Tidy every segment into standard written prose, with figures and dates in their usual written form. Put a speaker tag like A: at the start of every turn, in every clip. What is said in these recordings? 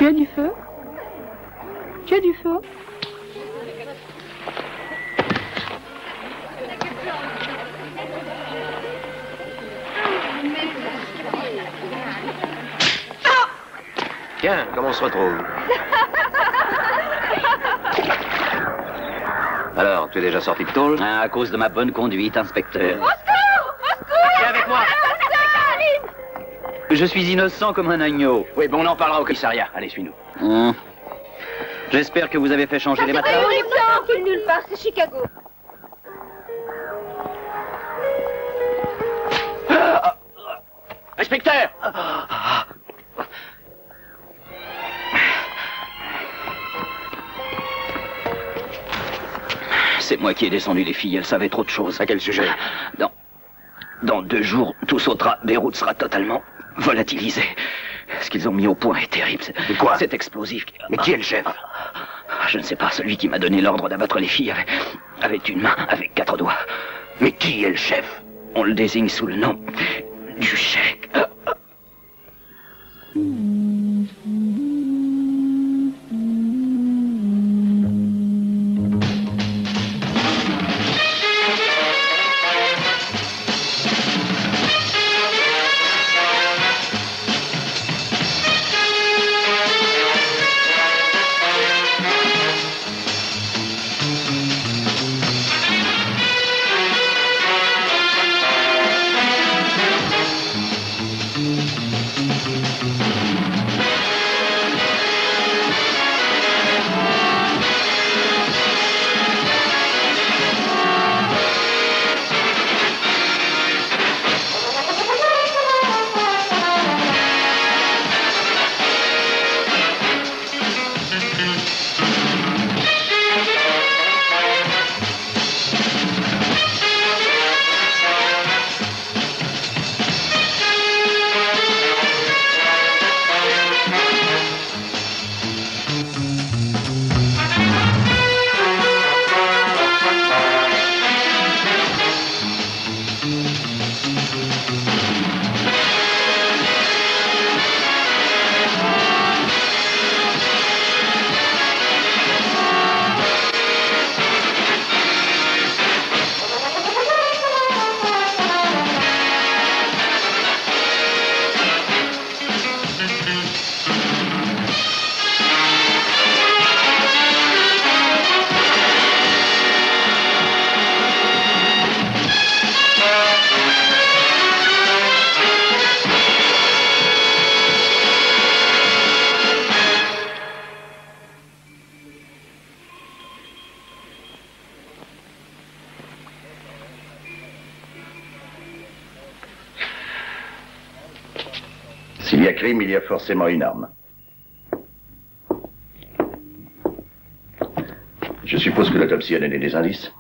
A: Tu as du feu? Tu as du feu?
B: Tiens, comment on se retrouve? Alors, tu es déjà sorti de tôle?
C: À cause de ma bonne conduite, inspecteur.
A: Au secours! Au secours!
B: Viens avec moi!
C: Je suis innocent comme un agneau.
B: Oui, bon, on en parlera au commissariat. Allez, suis-nous.
C: J'espère que vous avez fait changer les matelas.
A: Non, qui est nulle part, c'est Chicago.
B: Inspecteur!
C: C'est moi qui ai descendu les filles, elles savaient trop de choses.
B: À quel sujet?
C: Dans 2 jours, tout sautera. Beyrouth sera totalement volatilisé. Ce qu'ils ont mis au point est terrible.
B: De quoi?
C: C'est explosif.
B: Mais qui est le chef?
C: Je ne sais pas, celui qui m'a donné l'ordre d'abattre les filles avait une main avec 4 doigts.
B: Mais qui est le chef?
C: On le désigne sous le nom du Cheikh.
D: S'il y a crime, il y a forcément une arme. Je suppose que l'autopsie a donné des indices.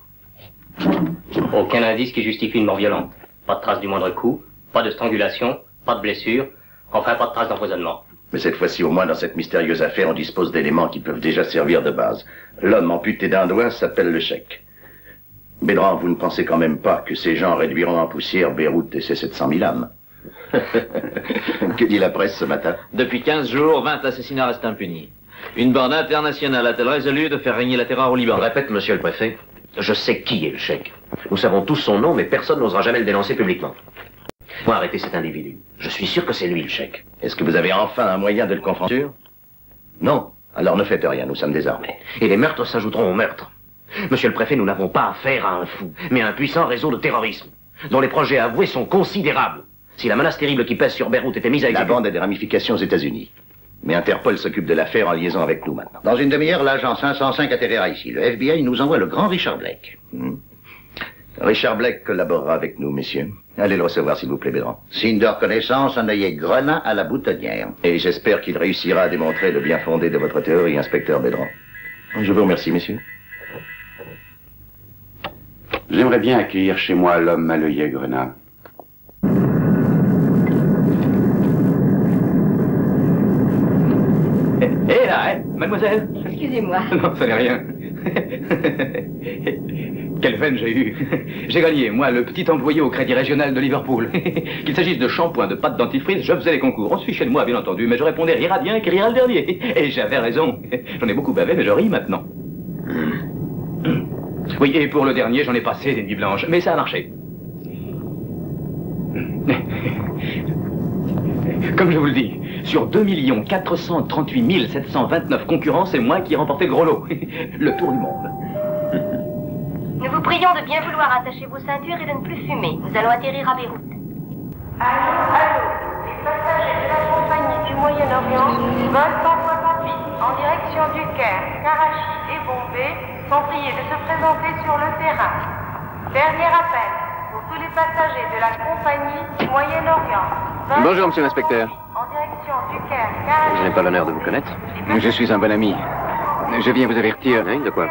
E: Aucun indice qui justifie une mort violente. Pas de trace du moindre coup, pas de strangulation, pas de blessure, enfin pas de trace d'empoisonnement.
D: Mais cette fois-ci, au moins, dans cette mystérieuse affaire, on dispose d'éléments qui peuvent déjà servir de base. L'homme amputé d'un doigt s'appelle le Cheikh. Bédran, vous ne pensez quand même pas que ces gens réduiront en poussière Beyrouth et ses 700 000 âmes? Que dit la presse ce matin?
F: Depuis 15 jours, 20 assassinats restent impunis. Une bande internationale a-t-elle résolu de faire régner la terreur au Liban?
B: Je répète, monsieur le préfet, je sais qui est le Cheikh. Nous savons tous son nom, mais personne n'osera jamais le dénoncer publiquement. Faut arrêter cet individu. Je suis sûr que c'est lui le Cheikh.
D: Est-ce que vous avez enfin un moyen de le confronter? Non. Alors ne faites rien, nous sommes désarmés.
B: Et les meurtres s'ajouteront aux meurtres. Monsieur le préfet, nous n'avons pas affaire à un fou, mais à un puissant réseau de terrorisme, dont les projets avoués sont considérables. Si la menace terrible qui pèse sur Beyrouth était mise à
D: La
B: exécuter...
D: bande a des ramifications aux États-Unis. Mais Interpol s'occupe de l'affaire en liaison avec nous maintenant.
G: Dans une demi-heure, l'agent 505 atterrira ici. Le FBI nous envoie le grand Richard Blake.
D: Richard Blake collaborera avec nous, messieurs. Allez le recevoir, s'il vous plaît, Bédran.
G: Signe de reconnaissance, un œillet grenat à la boutonnière.
D: Et j'espère qu'il réussira à démontrer le bien fondé de votre théorie, inspecteur Bédran. Je vous remercie, messieurs.
H: J'aimerais bien accueillir chez moi l'homme à l'œillet grenat.
E: Hé là, mademoiselle.
A: Excusez-moi.
E: Non, ça n'est rien.
I: Quelle veine j'ai eue. J'ai gagné, moi, le petit employé au Crédit Régional de Liverpool. Qu'il s'agisse de shampoing, de pâte dentifrice, je faisais les concours. On se fichait de moi, bien entendu, mais je répondais rira bien qui rira le dernier. Et j'avais raison. J'en ai beaucoup bavé, mais je ris maintenant. Oui, et pour le dernier, j'en ai passé des nuits blanches, mais ça a marché. Comme je vous le dis, sur 2 438 729 concurrents, c'est moi qui ai remporté le gros lot. Le tour du monde.
J: Nous vous prions de bien vouloir attacher vos ceintures et de ne plus fumer. Nous allons atterrir à Beyrouth.
K: Allô, allô. Les passagers de la compagnie du Moyen-Orient, vol 168, en direction du Caire, Karachi et Bombay, sont priés de se présenter sur le terrain. Dernier appel pour tous les passagers de la compagnie du Moyen-Orient.
L: Bonjour, monsieur l'inspecteur.
K: En direction du Caire, Karachi.
L: Je n'ai pas l'honneur de vous connaître. Je suis un bon ami. Je viens vous avertir. Hein, de quoi?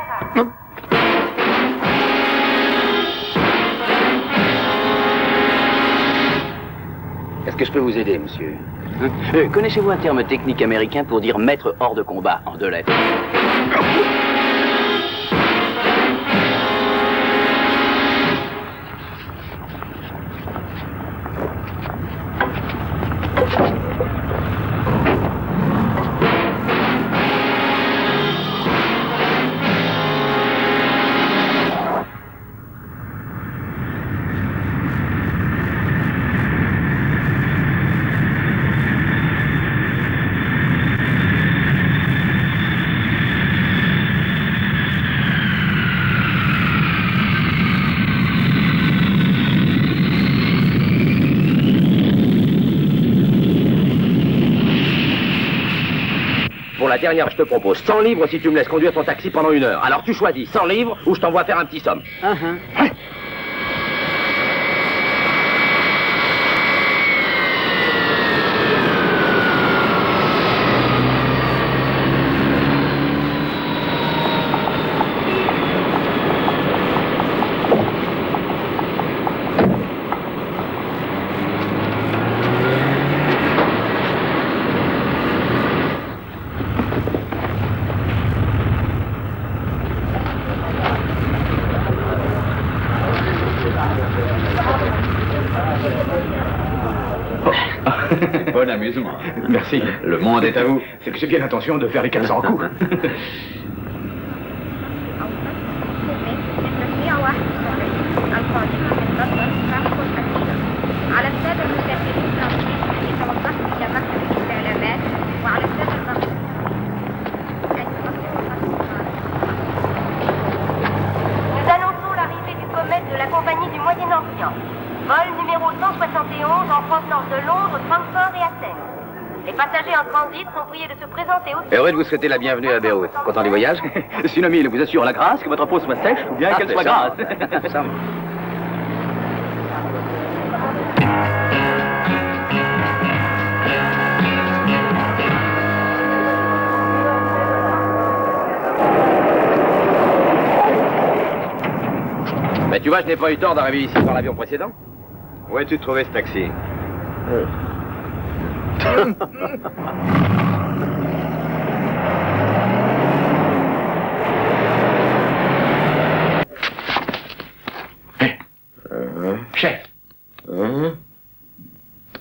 L: Est-ce que je peux vous aider, monsieur? Connaissez-vous un terme technique américain pour dire mettre hors de combat en 2 lettres?
B: La dernière, je te propose 100 livres si tu me laisses conduire ton taxi pendant 1 heure. Alors tu choisis 100 livres ou je t'envoie faire un petit somme.
I: Bon amusement. Merci.
L: Le monde est à vous.
I: C'est que j'ai bien l'intention de faire les 400 coups.
J: Nous annonçons l'arrivée du comète de la compagnie du Moyen-Orient. Vol numéro 171 en provenance de Londres, Francfort et Athènes. Les passagers en transit sont priés de se présenter au...
L: Heureux de vous souhaiter la bienvenue à Beyrouth. Content du voyage?
I: Sinon, il vous assure la grâce, que votre peau soit sèche ou bien qu'elle soit grasse.
L: Mais tu vois, je n'ai pas eu tort d'arriver ici par l'avion précédent. Où as-tu trouvé ce taxi?
B: Chef.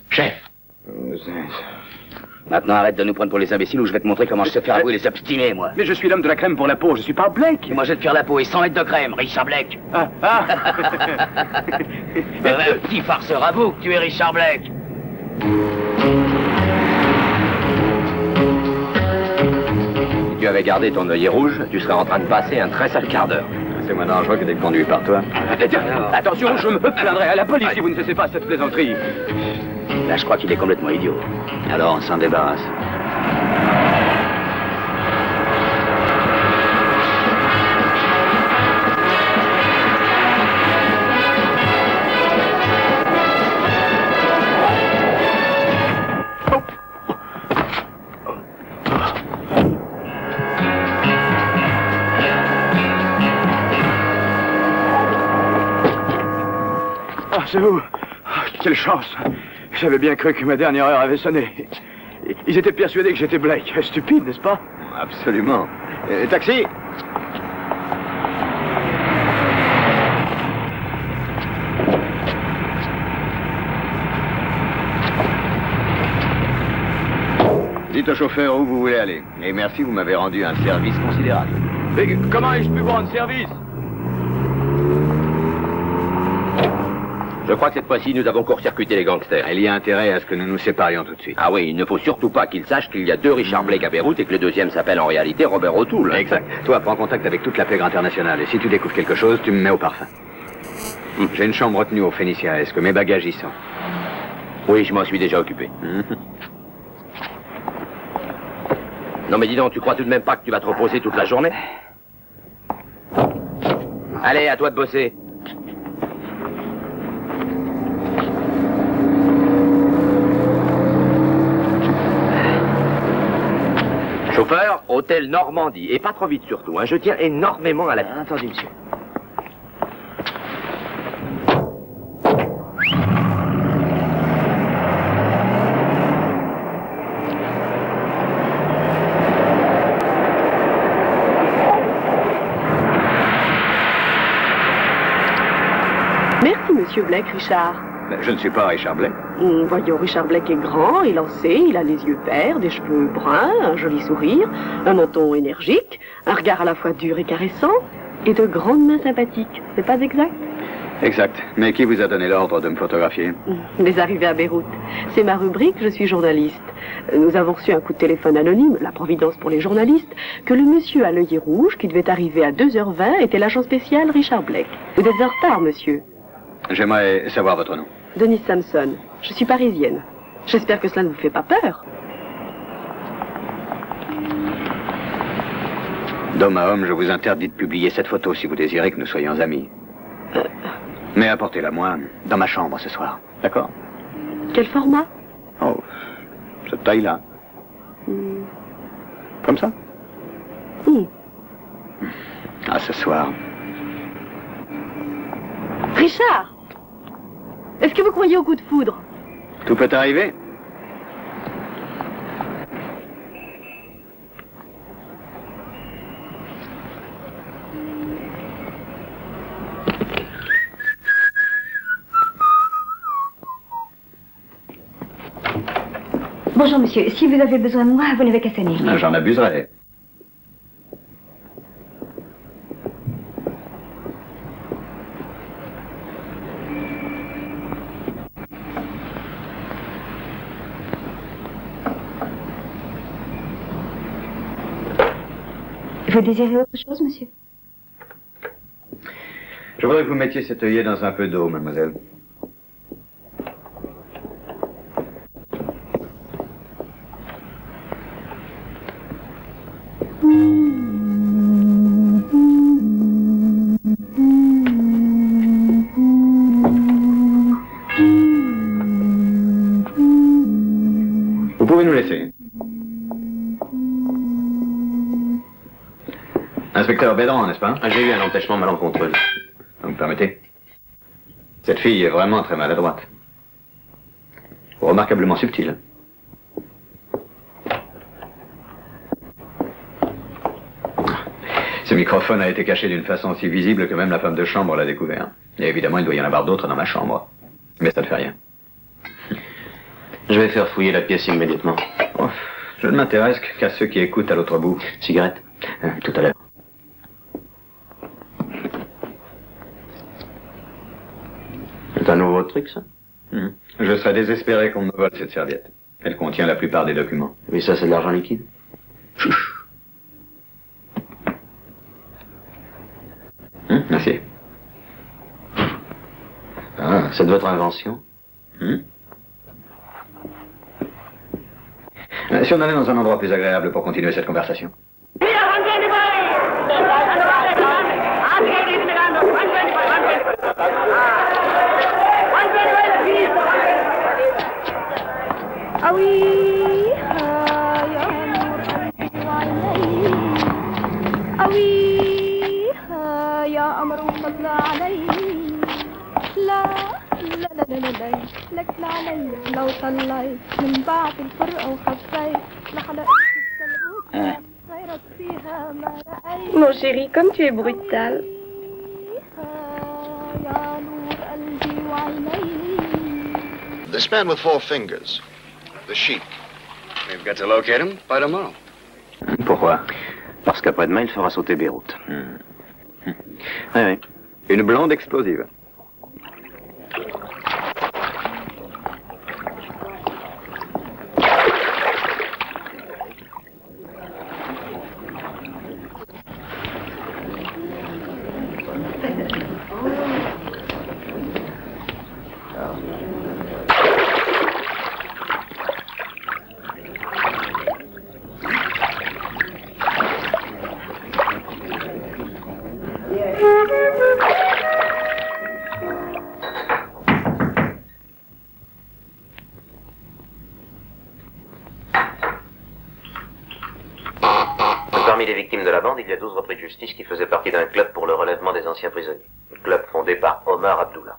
B: Chef.
L: Maintenant, arrête de nous prendre pour les imbéciles ou je vais te montrer comment je sais faire avouer les obstinés, moi.
I: Mais je suis l'homme de la crème pour la peau, je suis pas Blake.
L: Et moi, je vais te faire la peau et 100 mètres de crème, Richard Blake. Petit farceur, avoue que tu es Richard Blake. Si tu avais gardé ton œillet rouge, tu serais en train de passer un très sale quart d'heure. C'est moins dangereux que d'être conduit par toi.
I: Attention, je me plaindrai à la police si vous ne cessez pas cette plaisanterie.
L: Là, je crois qu'il est complètement idiot. Alors, on s'en débarrasse.
I: Ah, c'est vous. Ah, quelle chance. J'avais bien cru que ma dernière heure avait sonné. Ils étaient persuadés que j'étais Blake. Stupide, n'est-ce pas?
L: Absolument. Taxi!
G: Dites au chauffeur où vous voulez aller. Et merci, vous m'avez rendu un service considérable.
I: Mais comment ai-je pu vous rendre service?
L: Je crois que cette fois-ci, nous avons court-circuité les gangsters.
G: Il y a intérêt à ce que nous nous séparions tout de suite.
L: Ah oui, il ne faut surtout pas qu'ils sachent qu'il y a 2 Richard Blake à Beyrouth et que le deuxième s'appelle en réalité Robert O'Toole.
G: Exact. Toi, prends contact avec toute la pègre internationale. Et si tu découvres quelque chose, tu me mets au parfum. J'ai une chambre retenue au Phénicia. Est-ce que mes bagages y sont?
L: Oui, je m'en suis déjà occupé. Non mais dis donc, tu crois tout de même pas que tu vas te reposer toute la journée? Allez, à toi de bosser. Chauffeur, hôtel Normandie. Et pas trop vite surtout, hein. Je tiens énormément à la... Attendez, monsieur.
M: Merci, monsieur Blake, Richard.
G: Je ne suis pas Richard Blake.
M: Voyons, Richard Blake est grand, élancé, il a les yeux verts, des cheveux bruns, un joli sourire, un menton énergique, un regard à la fois dur et caressant, et de grandes mains sympathiques. C'est pas exact?
G: Exact. Mais qui vous a donné l'ordre de me photographier?
M: Les arrivées à Beyrouth. C'est ma rubrique, je suis journaliste. Nous avons reçu un coup de téléphone anonyme, la providence pour les journalistes, que le monsieur à l'œil rouge, qui devait arriver à 2h20, était l'agent spécial Richard Blake. Vous êtes en retard, monsieur.
G: J'aimerais savoir votre nom.
M: Denise Sampson. Je suis parisienne. J'espère que cela ne vous fait pas peur.
G: D'homme à homme, je vous interdis de publier cette photo si vous désirez que nous soyons amis. Mais apportez-la moi dans ma chambre ce soir. D'accord?
M: Quel format?
G: Oh, cette taille-là. Comme ça? Ah, ce soir.
M: Richard! Est-ce que vous croyez au coup de foudre?
G: Tout peut arriver.
N: Bonjour, monsieur. Si vous avez besoin de moi, vous n'avez qu'à sonner.
G: J'en abuserai.
N: Vous désirez autre chose, monsieur?
G: Je voudrais que vous mettiez cet œillet dans un peu d'eau, mademoiselle. Vous pouvez nous laisser. Inspecteur Bédran, n'est-ce pas?
B: J'ai eu un empêchement malencontreux.
G: Vous me permettez? Cette fille est vraiment très maladroite. Remarquablement subtile. Ce microphone a été caché d'une façon si visible que même la femme de chambre l'a découvert. Et évidemment, il doit y en avoir d'autres dans ma chambre. Mais ça ne fait rien.
B: Je vais faire fouiller la pièce immédiatement.
G: Oh, je ne m'intéresse qu'à ceux qui écoutent à l'autre bout.
B: Cigarette? Tout à l'heure. C'est un nouveau truc, ça?
G: Je serais désespéré qu'on me vole cette serviette. Elle contient la plupart des documents.
B: Oui, ça, c'est de l'argent liquide.
G: Chouch. Merci.
B: Ah, c'est de votre invention?
G: Si on allait dans un endroit plus agréable pour continuer cette conversation.
A: Ah oui, ah oui, يا قمر وصل علي لا لا لا لا لا لك لا علي لو طلعت من بعد الفرقة وخفيت لحلقت السلبوت غيرت فيها ما رأيت.
M: Mon chéri, comme tu es brutal.
A: يا نور قلبي وعيني.
O: This man with 4 fingers, the Sheik,
G: We've got to locate him by tomorrow.
C: Pourquoi? Parce qu'après-demain, il fera sauter Beyrouth.
G: Oui. Une blonde explosive.
B: Parmi les victimes de la bande, il y a 12 repris de justice qui faisaient partie d'un club pour le relèvement des anciens prisonniers. Le club fondé par Omar Abdullah.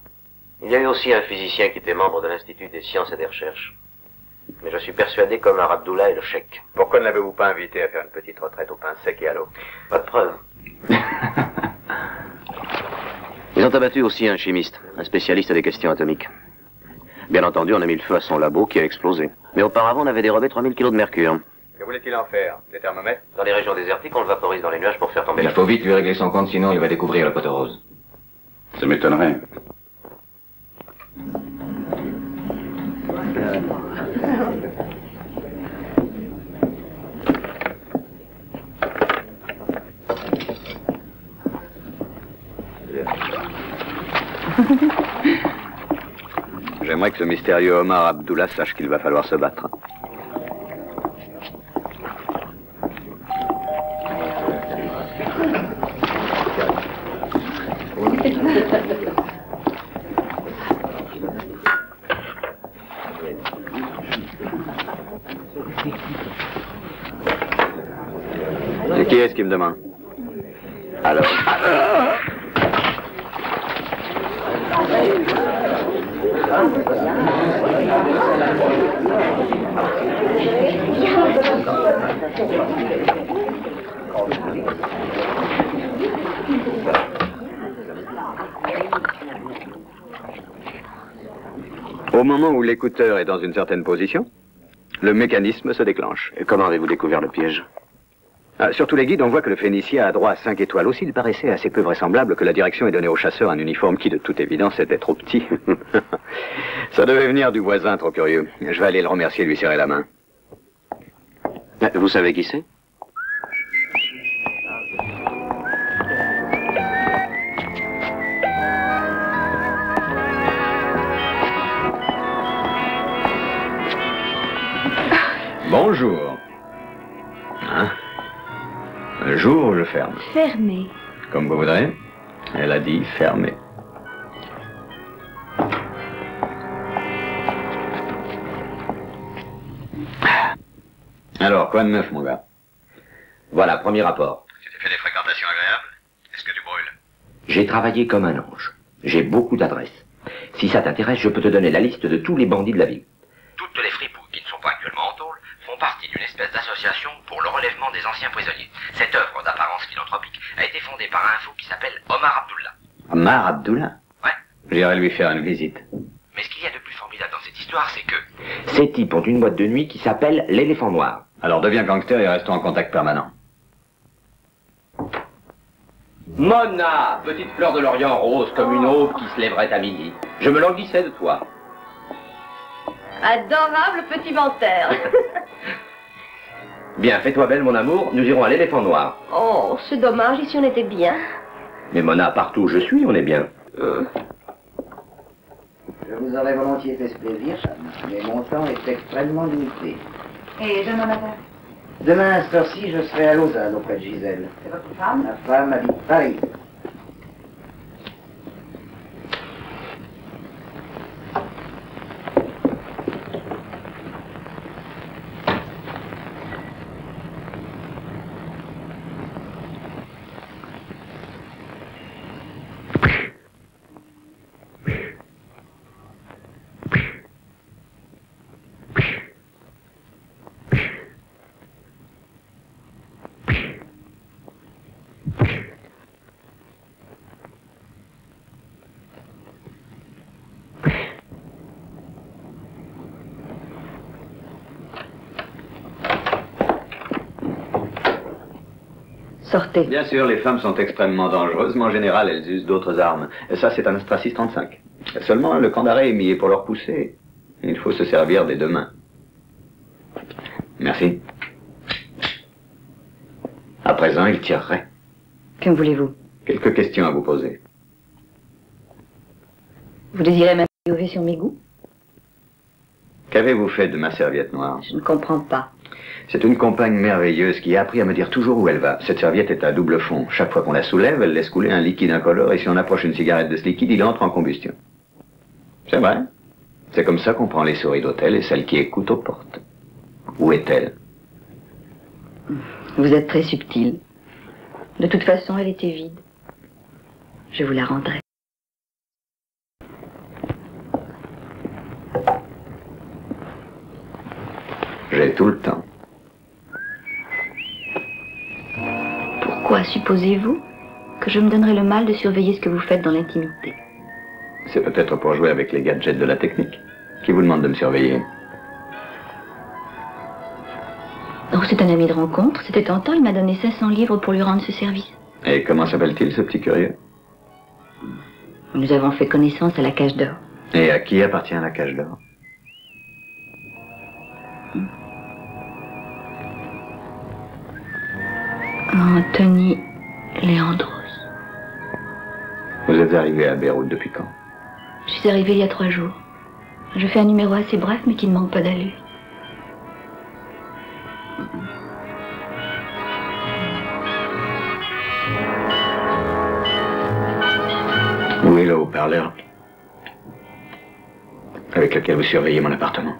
B: Il y a eu aussi un physicien qui était membre de l'Institut des sciences et des recherches. Mais je suis persuadé qu'Omar Abdullah est le cheikh.
G: Pourquoi ne l'avez-vous pas invité à faire une petite retraite au pain sec et à l'eau?
B: Pas de preuve. Ils ont abattu aussi un chimiste, un spécialiste des questions atomiques. Bien entendu, on a mis le feu à son labo qui a explosé. Mais auparavant, on avait dérobé 3000 kilos de mercure.
G: Que voulait-il en faire? Des thermomètres?
B: Dans les régions désertiques, on le vaporise dans les nuages pour faire tomber
I: Il
B: la...
I: faut vite lui régler son compte, sinon il va découvrir le poteau rose.
H: Ça m'étonnerait.
G: J'aimerais que ce mystérieux Omar Abdullah sache qu'il va falloir se battre. Et qui est-ce qui me demande? Alors. Au moment où l'écouteur est dans une certaine position, le mécanisme se déclenche.
B: Et comment avez-vous découvert le piège?
G: Sur tous les guides, on voit que le Phénicien a droit à 5 étoiles. Aussi, il paraissait assez peu vraisemblable que la direction ait donné au chasseur un uniforme qui, de toute évidence, était trop petit. Ça devait venir du voisin, trop curieux. Je vais aller le remercier et lui serrer la main.
B: Vous savez qui c'est?
G: Bonjour. Hein? Un jour, je ferme.
N: Fermé.
G: Comme vous voudrez. Elle a dit fermé. Alors, quoi de neuf, mon gars?
B: Voilà, premier rapport.
G: Tu t'es fait des fréquentations agréables? Est-ce que tu brûles?
B: J'ai travaillé comme un ange. J'ai beaucoup d'adresses. Si ça t'intéresse, je peux te donner la liste de tous les bandits de la ville. Toutes les fripouilles qui ne sont pas actuellement en tôle font partie d'une espèce d'association pour le relèvement des anciens prisonniers. Cette œuvre d'apparence philanthropique a été fondée par un fou qui s'appelle Omar Abdullah.
G: Omar Abdullah?
B: Ouais.
G: J'irai lui faire une visite.
B: Mais ce qu'il y a de plus formidable dans cette histoire, c'est que ces types ont une boîte de nuit qui s'appelle l'éléphant noir.
G: Alors deviens gangster et restons en contact permanent.
B: Mona, petite fleur de l'Orient rose comme une aube qui se lèverait à midi. Je me languissais de toi.
J: Adorable petit menteur.
B: Bien, fais-toi belle, mon amour, nous irons à l'éléphant noir.
J: Oh, c'est dommage, ici on était bien.
B: Mais Mona, partout où je suis, on est bien.
O: Je vous aurais volontiers fait ce plaisir, mais mon temps est extrêmement limité.
N: Et demain matin?
O: Demain, à cette heure-ci, je serai à Lausanne auprès de Gisèle.
N: C'est votre femme?
O: Ma femme habite Paris.
M: Sortez.
G: Bien sûr, les femmes sont extrêmement dangereuses, mais en général, elles usent d'autres armes. Et ça, c'est un Astra 635. Seulement, le camp d'arrêt est mis et pour leur pousser, il faut se servir des deux mains. Merci. À présent, il tirerait.
M: Que voulez-vous?
G: Quelques questions à vous poser.
M: Vous désirez m'interroger sur mes goûts?
G: Qu'avez-vous fait de ma serviette noire?
M: Je ne comprends pas.
G: C'est une compagne merveilleuse qui a appris à me dire toujours où elle va. Cette serviette est à double fond. Chaque fois qu'on la soulève, elle laisse couler un liquide incolore et si on approche une cigarette de ce liquide, il entre en combustion. C'est vrai. C'est comme ça qu'on prend les souris d'hôtel et celles qui écoutent aux portes. Où est-elle?
M: Vous êtes très subtil. De toute façon, elle était vide. Je vous la rendrai.
G: J'ai tout le temps.
M: Pourquoi supposez-vous que je me donnerais le mal de surveiller ce que vous faites dans l'intimité?
G: C'est peut-être pour jouer avec les gadgets de la technique. Qui vous demande de me surveiller?
M: Oh, c'est un ami de rencontre. C'était tentant, il m'a donné 500 livres pour lui rendre ce service.
G: Et comment s'appelle-t-il, ce petit curieux?
M: Nous avons fait connaissance à la Cage d'Or.
G: Et à qui appartient la Cage d'Or?
M: Anthony Leandros.
G: Vous êtes arrivé à Beyrouth depuis quand?
M: Je suis arrivée il y a 3 jours. Je fais un numéro assez bref, mais qui ne manque pas d'allure.
G: Où est le haut-parleur avec lequel vous surveillez mon appartement?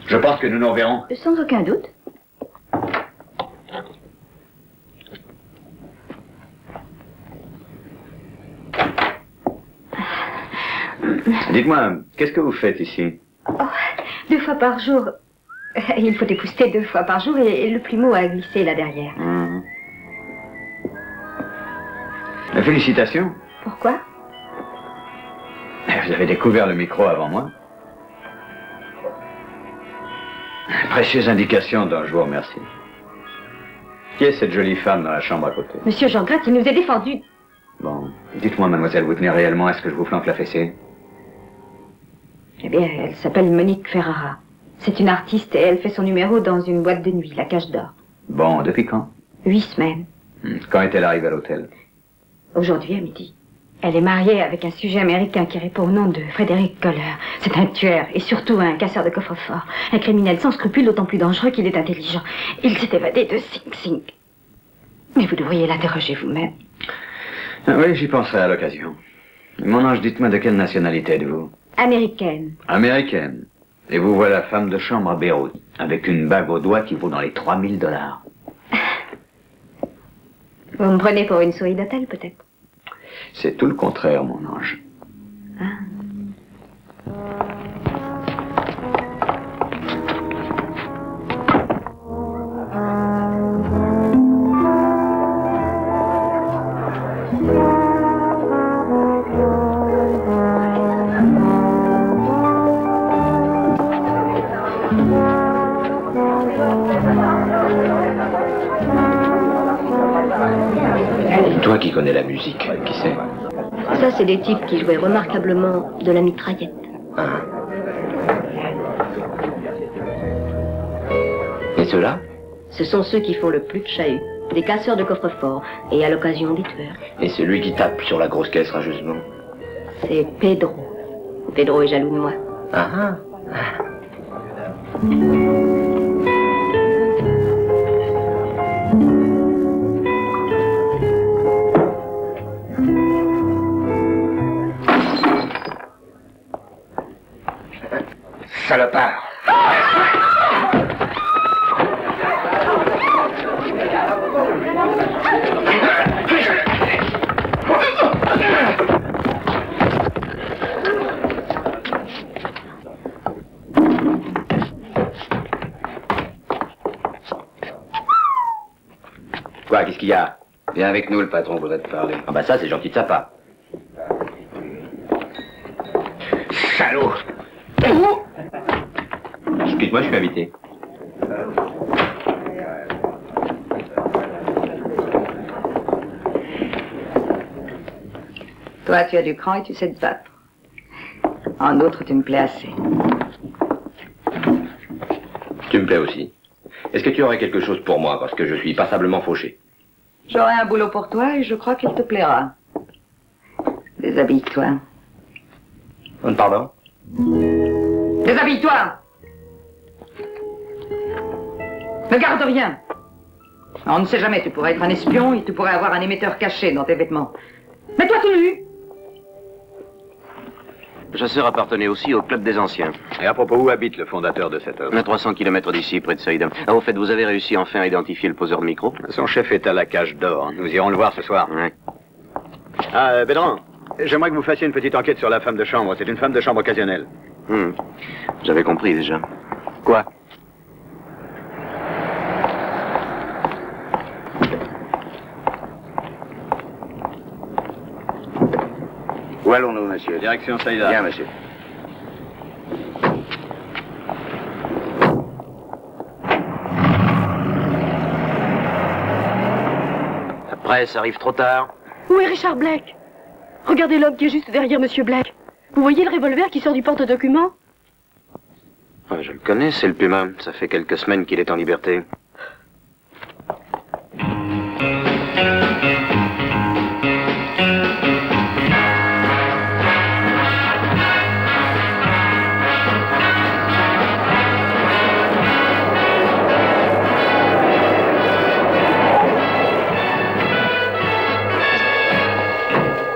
G: Je pense que nous nous reverrons.
M: Sans aucun doute.
G: Dites-moi, qu'est-ce que vous faites ici?
M: Oh, 2 fois par jour. Il faut épousseter 2 fois par jour et le plumeau a glissé là derrière.
G: Félicitations.
M: Pourquoi?
G: Vous avez découvert le micro avant moi. Précieuse indication dont je vous remercie. Qui est cette jolie femme dans la chambre à côté?
M: Monsieur Jean Gratte, il nous est défendu.
G: Bon, dites-moi, mademoiselle, vous tenez réellement à ce que je vous flanque la fessée?
M: Eh bien, elle s'appelle Monique Ferrara. C'est une artiste et elle fait son numéro dans une boîte de nuit, la Cage d'Or.
G: Bon, depuis quand?
M: 8 semaines.
G: Quand est-elle arrivée à l'hôtel?
M: Aujourd'hui à midi. Elle est mariée avec un sujet américain qui répond au nom de Frédéric Kohler. C'est un tueur et surtout un casseur de coffre-fort. Un criminel sans scrupules, d'autant plus dangereux qu'il est intelligent. Il s'est évadé de Sing Sing. Mais vous devriez l'interroger vous-même.
G: Ah oui, j'y penserai à l'occasion. Mon ange, dites-moi de quelle nationalité êtes-vous?
M: Américaine.
G: Américaine. Et vous voilà femme de chambre à Beyrouth, avec une bague au doigt qui vaut dans les 3000 $.
M: Vous me prenez pour une souris d'hôtel, peut-être?
G: C'est tout le contraire, mon ange.
B: Toi qui connais la musique, qui sait?
M: Ça, c'est des types qui jouaient remarquablement de la mitraillette.
B: Et ceux-là?
M: Ce sont ceux qui font le plus de chahut. Des casseurs de coffre-fort, et à l'occasion des tueurs.
B: Et celui qui tape sur la grosse caisse rageusement?
M: C'est Pedro. Pedro est jaloux de moi.
B: Salopard! Quoi, qu'est-ce qu'il y a?
L: Viens avec nous, le patron voudrait te parler.
B: Ah bah ça, c'est gentil de sa part. Salaud! Excuse-moi, je suis invité.
N: Toi, tu as du cran et tu sais te battre. En outre, tu me plais assez.
B: Tu me plais aussi. Est-ce que tu aurais quelque chose pour moi, parce que je suis passablement fauché?
N: J'aurai un boulot pour toi et je crois qu'il te plaira. Déshabille-toi.
B: Pardon?
N: Déshabille-toi! Ne garde rien. On ne sait jamais, tu pourrais être un espion et tu pourrais avoir un émetteur caché dans tes vêtements. Mets-toi tout nu!
L: Le chasseur appartenait aussi au club des anciens.
G: Et à propos, où habite le fondateur de cette œuvre?
L: À 300 km d'ici, près de Saïda. Ah, au fait, vous avez réussi enfin à identifier le poseur de micro?
G: Son chef est à la cage d'or. Nous irons le voir ce soir.
L: Ouais.
G: Ah, Bédran, j'aimerais que vous fassiez une petite enquête sur la femme de chambre. C'est une femme de chambre occasionnelle.
L: J'avais compris déjà. Quoi?
C: Où allons-nous, monsieur?
G: Direction Saïda.
C: Bien, monsieur.
L: La presse arrive trop tard.
M: Où est Richard Blake? Regardez l'homme qui est juste derrière Monsieur Blake. Vous voyez le revolver qui sort du porte-document?
L: Ah, je le connais, c'est le Puma. Ça fait quelques semaines qu'il est en liberté.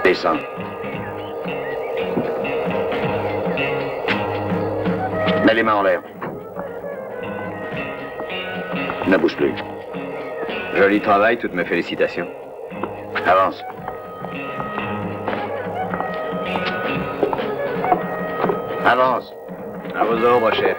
C: Descends. Mets les mains en l'air. Ne bouge plus.
G: Joli travail, toutes mes félicitations.
C: Avance. Avance.
G: À vos ordres, chef.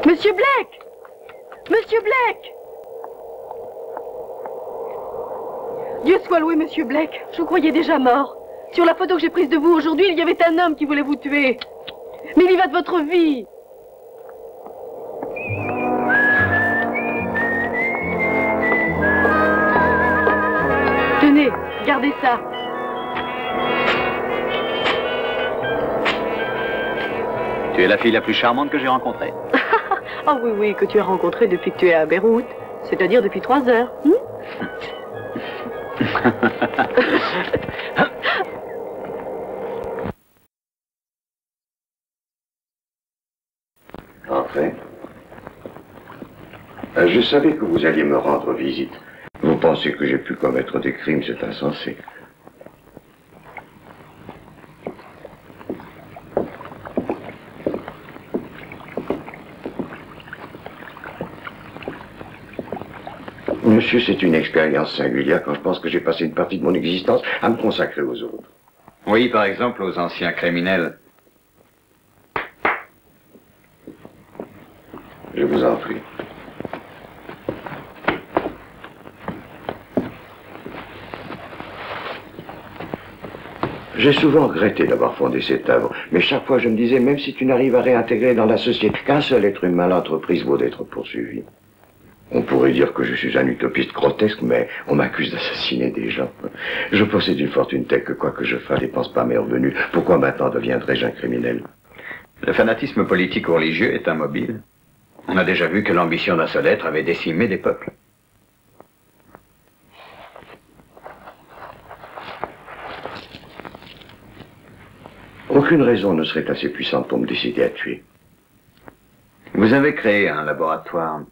M: Monsieur Blake! Monsieur Blake! Dieu soit loué, Monsieur Blake. Je vous croyais déjà mort. Sur la photo que j'ai prise de vous aujourd'hui, il y avait un homme qui voulait vous tuer. Mais il y va de votre vie. Tenez, gardez ça.
G: Tu es la fille la plus charmante que j'ai rencontrée.
M: Ah oui, oui, que tu as rencontré depuis que tu es à Beyrouth. C'est-à-dire depuis 3 heures.
D: Enfin. Je savais que vous alliez me rendre visite. Vous pensez que j'ai pu commettre des crimes, c'est insensé. Monsieur, c'est une expérience singulière quand je pense que j'ai passé une partie de mon existence à me consacrer aux autres.
G: Oui, par exemple, aux anciens criminels.
D: Je vous en prie. J'ai souvent regretté d'avoir fondé cette œuvre, mais chaque fois je me disais, même si tu n'arrives à réintégrer dans la société qu'un seul être humain, l'entreprise vaut d'être poursuivie. On pourrait dire que je suis un utopiste grotesque, mais on m'accuse d'assassiner des gens. Je possède une fortune telle que quoi que je fasse, je ne dépense pas mes revenus. Pourquoi maintenant deviendrais-je un criminel?
G: Le fanatisme politique ou religieux est immobile. On a déjà vu que l'ambition d'un seul être avait décimé des peuples.
D: Aucune raison ne serait assez puissante pour me décider à tuer.
G: Vous avez créé un laboratoire.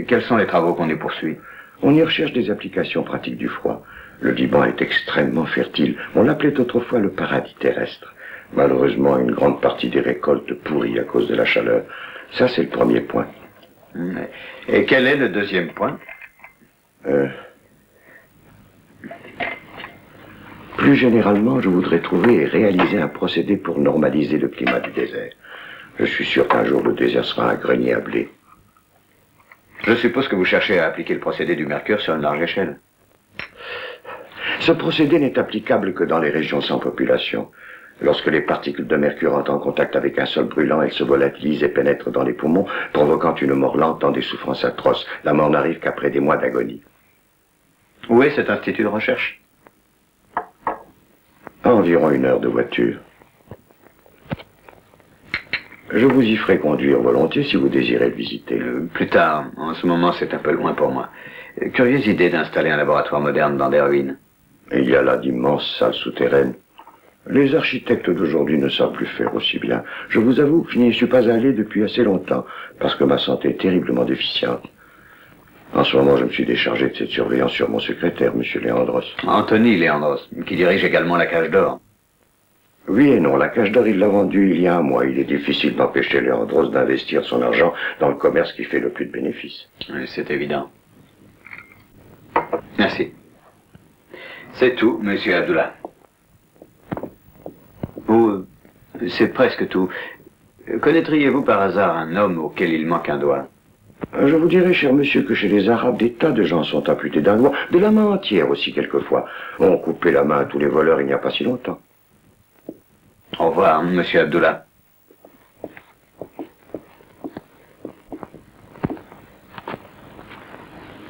G: Quels sont les travaux qu'on y poursuit?
D: On y recherche des applications pratiques du froid. Le Liban est extrêmement fertile. On l'appelait autrefois le paradis terrestre. Malheureusement, une grande partie des récoltes pourrit à cause de la chaleur. Ça, c'est le premier point.
G: Et quel est le deuxième point?
D: Plus généralement, je voudrais trouver et réaliser un procédé pour normaliser le climat du désert. Je suis sûr qu'un jour le désert sera un grenier à blé.
G: Je suppose que vous cherchez à appliquer le procédé du mercure sur une large échelle.
D: Ce procédé n'est applicable que dans les régions sans population. Lorsque les particules de mercure entrent en contact avec un sol brûlant, elles se volatilisent et pénètrent dans les poumons, provoquant une mort lente dans des souffrances atroces. La mort n'arrive qu'après des mois d'agonie.
G: Où est cet institut de recherche?
D: À environ 1 heure de voiture. Je vous y ferai conduire volontiers si vous désirez le visiter.
G: Plus tard. En ce moment, c'est un peu loin pour moi. Curieuse idée d'installer un laboratoire moderne dans des ruines.
D: Il y a là d'immenses salles souterraines. Les architectes d'aujourd'hui ne savent plus faire aussi bien. Je vous avoue que je n'y suis pas allé depuis assez longtemps, parce que ma santé est terriblement déficiente. En ce moment, je me suis déchargé de cette surveillance sur mon secrétaire, M. Léandros.
G: Anthony Léandros, qui dirige également la Cage d'Or.
D: Oui et non, la Cage d'Or, il l'a vendue il y a un mois. Il est difficile d'empêcher Léandros d'investir son argent dans le commerce qui fait le plus de bénéfices.
G: Oui, c'est évident. Merci. C'est tout, Monsieur Abdullah. Ou, c'est presque tout. Connaîtriez-vous par hasard un homme auquel il manque un doigt?
D: Je vous dirais, cher monsieur, que chez les Arabes, des tas de gens sont amputés d'un doigt, de la main entière aussi quelquefois. On coupait la main à tous les voleurs il n'y a pas si longtemps.
G: Au revoir, Monsieur Abdullah.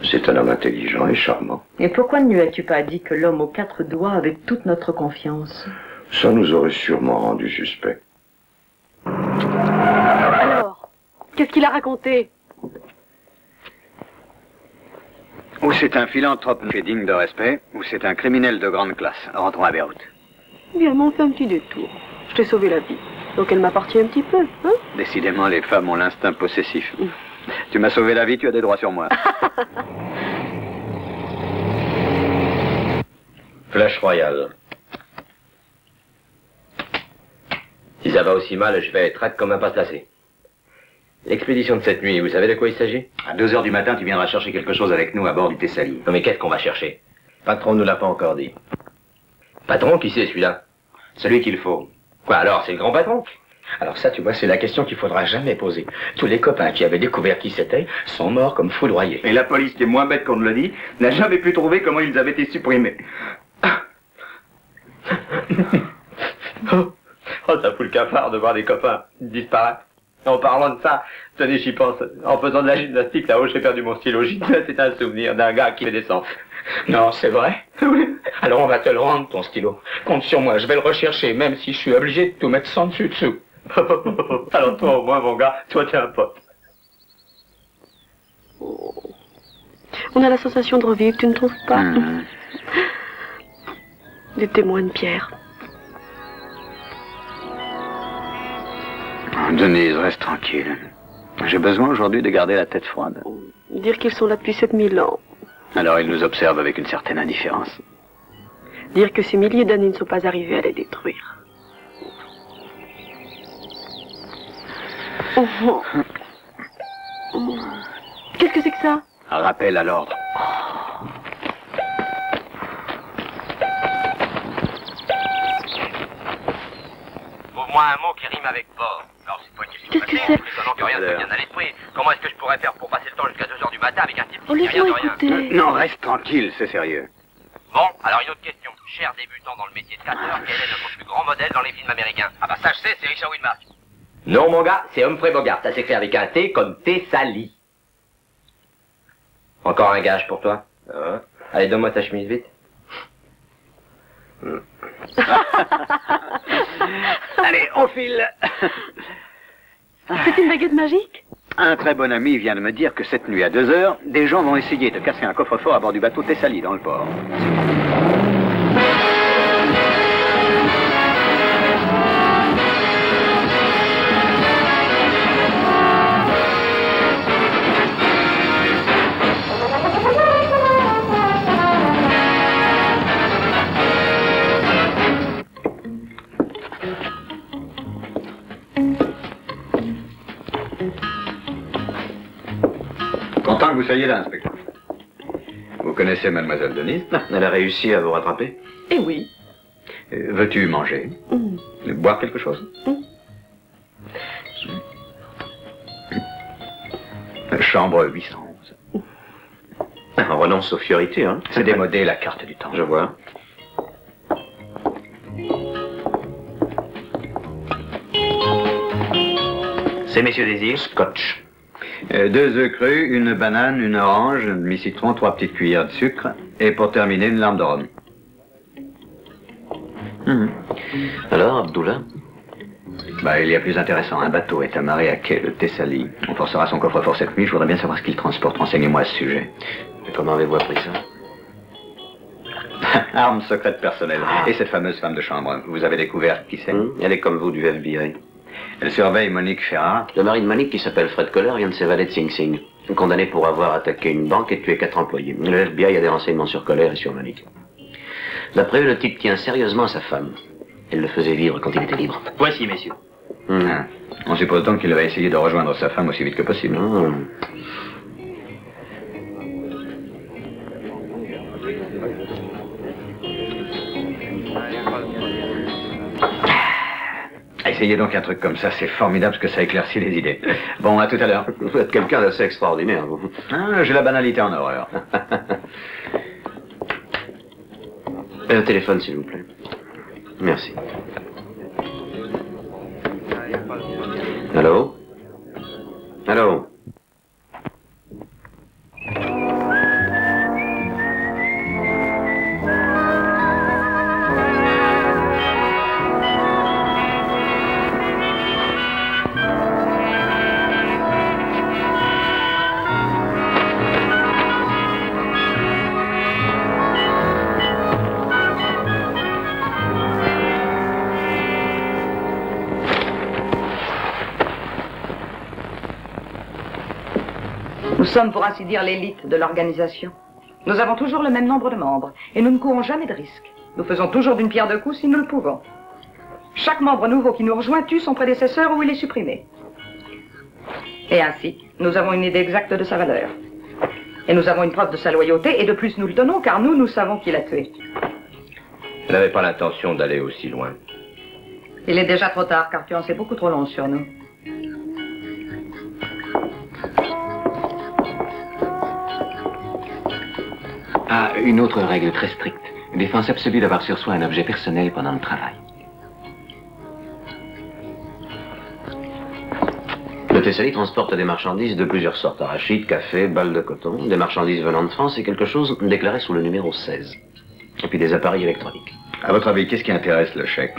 D: C'est un homme intelligent et charmant.
M: Et pourquoi ne lui as-tu pas dit que l'homme aux 4 doigts avait toute notre confiance?
D: Ça nous aurait sûrement rendu suspect.
M: Alors, qu'est-ce qu'il a raconté?
G: Ou c'est un philanthrope digne de respect, ou c'est un criminel de grande classe. Rentrons à Beyrouth.
M: Bien, mais on fait un petit détour. Je t'ai sauvé la vie. Donc elle m'appartient un petit peu, hein?
G: Décidément, les femmes ont l'instinct possessif. Tu m'as sauvé la vie, tu as des droits sur moi.
B: Flash Royal. Si ça va aussi mal, je vais être raide comme un passe-lacé. L'expédition de cette nuit, vous savez de quoi il s'agit?
G: À 2 heures du matin, tu viendras chercher quelque chose avec nous à bord du Thessalie.
B: Non mais qu'est-ce qu'on va chercher? Patron nous l'a pas encore dit. Patron, qui c'est celui-là?
G: Celui qu'il faut.
B: Quoi alors, c'est le grand patron?
P: Alors ça, tu vois, c'est la question qu'il faudra jamais poser. Tous les copains qui avaient découvert qui c'était sont morts comme foudroyés.
I: Et la police, qui est moins bête qu'on ne le dit, n'a jamais pu trouver comment ils avaient été supprimés.
B: Oh, ça fout le cafard de voir des copains disparaître. En parlant de ça, tenez, j'y pense. En faisant de la gymnastique, là-haut, j'ai perdu mon stylo. C'est un souvenir d'un gars qui fait descend.
P: Non, c'est vrai? Oui. Alors on va te le rendre, ton stylo. Compte sur moi, je vais le rechercher, même si je suis obligé de tout mettre sans dessus-dessous.
B: Alors toi, au moins, mon gars, toi, t'es un pote.
M: On a la sensation de revivre, tu ne trouves pas? Des témoins de Pierre.
G: Denise, reste tranquille. J'ai besoin aujourd'hui de garder la tête froide.
M: Dire qu'ils sont là depuis 7000 ans.
G: Alors ils nous observent avec une certaine indifférence.
M: Dire que ces milliers d'années ne sont pas arrivés à les détruire. Qu'est-ce que c'est que ça?
G: Un rappel à l'ordre.
B: moi un mot qui rime avec bord. Alors c'est pas une question facile, c'est étonnant que rien ne me vienne à l'esprit. Comment est-ce que je pourrais faire pour passer le temps jusqu'à 2h du matin avec un type qui dit rien de rien?
G: Non, reste tranquille, c'est sérieux.
B: Bon, alors une autre question. Cher débutant dans le métier de casseur, quel est notre plus grand modèle dans les films américains? Ah bah ça je sais, c'est Richard Widmark. Non mon gars, c'est Humphrey Bogart, ça s'écrit avec un T comme Thessalie. Encore un gage pour toi? Allez, donne-moi ta chemise vite.
G: Allez, on file.
M: C'est une baguette magique?
G: Un très bon ami vient de me dire que cette nuit à 2h, des gens vont essayer de casser un coffre-fort à bord du bateau Thessalie dans le port. Content que vous soyez là, inspecteur. Vous connaissez Mademoiselle Denise?
B: Elle a réussi à vous rattraper?
M: Eh oui.
G: Veux-tu manger? Boire quelque chose? Chambre 811.
B: On renonce aux fiorités, hein?
G: C'est démodé, la carte du temps.
B: Je vois. C'est Messieurs Désir, scotch.
G: 2 œufs crus, une banane, une orange, un demi-citron, 3 petites cuillères de sucre, et pour terminer, une larme de rhum.
B: Alors, Abdullah?
G: Bah, il y a plus intéressant. Un bateau est amarré à quai de Thessalie. On forcera son coffre-fort cette nuit. Je voudrais bien savoir ce qu'il transporte. Renseignez-moi à ce sujet.
B: Et comment avez-vous appris ça?
G: Arme secrète personnelle. Et cette fameuse femme de chambre, vous avez découvert qui c'est?
B: Elle est comme vous, du FBI.
G: Elle surveille Monique Ferrat.
B: Le mari de Monique, qui s'appelle Fred Kohler, vient de s'évader de Sing Sing. Condamné pour avoir attaqué une banque et tué 4 employés. Le FBI a des renseignements sur Kohler et sur Monique. D'après eux, le type tient sérieusement à sa femme. Elle le faisait vivre quand il était libre.
E: Voici, messieurs.
G: On suppose donc qu'il va essayer de rejoindre sa femme aussi vite que possible. Essayez donc un truc comme ça, c'est formidable parce que ça éclaircit les idées. Bon, à tout à l'heure.
B: Vous êtes quelqu'un d'assez extraordinaire, vous.
G: J'ai la banalité en horreur.
B: Un téléphone, s'il vous plaît. Merci. Allô? Allô?
N: Nous sommes pour ainsi dire l'élite de l'organisation. Nous avons toujours le même nombre de membres et nous ne courons jamais de risques. Nous faisons toujours d'une pierre deux coups si nous le pouvons. Chaque membre nouveau qui nous rejoint tue son prédécesseur ou il est supprimé. Et ainsi, nous avons une idée exacte de sa valeur. Et nous avons une preuve de sa loyauté et de plus nous le donnons car nous savons qui l'a tué.
B: Elle n'avait pas l'intention d'aller aussi loin.
N: Il est déjà trop tard car tu en sais beaucoup trop long sur nous.
L: Ah, une autre règle très stricte. Défense absolue d'avoir sur soi un objet personnel pendant le travail.
B: Le Thessalie transporte des marchandises de plusieurs sortes. Arachides, café, balles de coton. Des marchandises venant de France et quelque chose déclaré sous le numéro 16. Et puis des appareils électroniques.
G: À votre avis, qu'est-ce qui intéresse le chèque?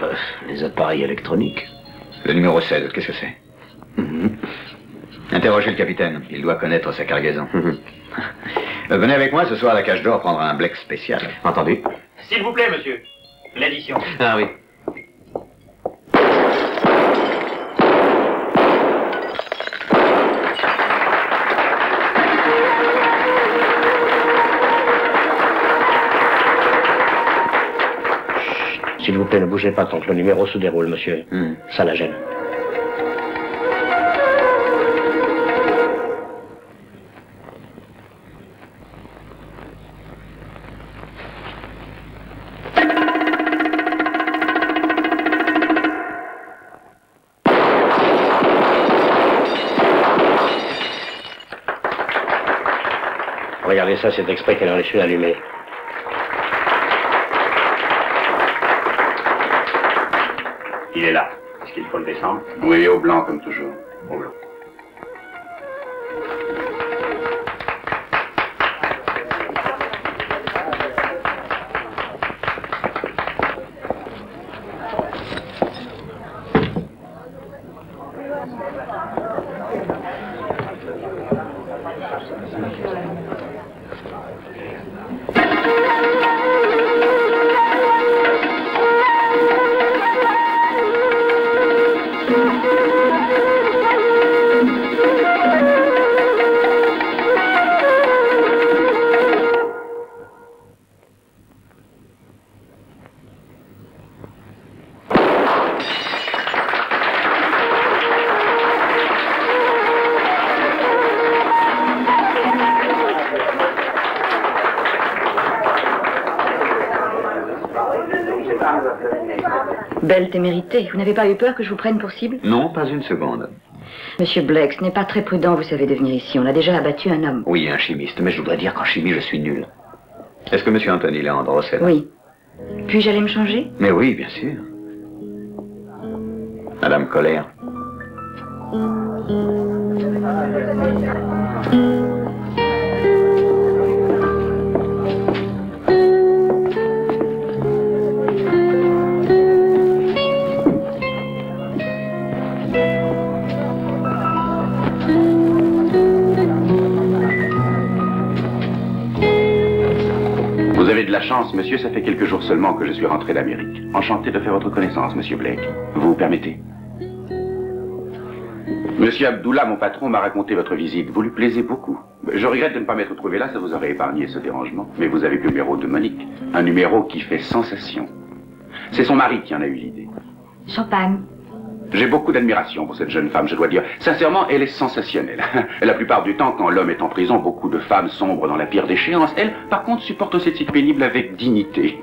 B: Les appareils électroniques.
G: Le numéro 16, qu'est-ce que c'est? Interrogez le capitaine. Il doit connaître sa cargaison. Venez avec moi ce soir à la Cage d'Or prendre un bleck spécial.
B: Entendu?
E: S'il vous plaît, monsieur. L'addition.
B: Ah oui. S'il vous plaît, ne bougez pas tant que le numéro se déroule, monsieur. Ça la gêne.
E: ça, c'est exprès qu'elle aurait su l'allumer.
H: Il est là. Est-ce qu'il faut le descendre?
D: Oui, au blanc, comme toujours. Au blanc.
N: Belle témérité. Vous n'avez pas eu peur que je vous prenne pour cible?
G: Non, pas une seconde.
N: Monsieur Blake, ce n'est pas très prudent, vous savez, de venir ici. On a déjà abattu un homme.
G: Oui, un chimiste, mais je voudrais dire qu'en chimie, je suis nul. Est-ce que monsieur Anthony Leandros est là?
N: Oui. Puis-je aller me changer?
G: Mais oui, bien sûr. Madame Colère.
H: Vous avez de la chance, monsieur, ça fait quelques jours seulement que je suis rentré d'Amérique. Enchanté de faire votre connaissance, monsieur Blake. Vous permettez? Monsieur Abdullah, mon patron, m'a raconté votre visite. Vous lui plaisez beaucoup. Je regrette de ne pas m'être trouvé là, ça vous aurait épargné ce dérangement. Mais vous avez le numéro de Monique. Un numéro qui fait sensation. C'est son mari qui en a eu l'idée.
N: Champagne.
H: J'ai beaucoup d'admiration pour cette jeune femme, je dois dire. Sincèrement, elle est sensationnelle. La plupart du temps, quand l'homme est en prison, beaucoup de femmes sombrent dans la pire déchéance. Elle, par contre, supporte cette site pénible avec dignité.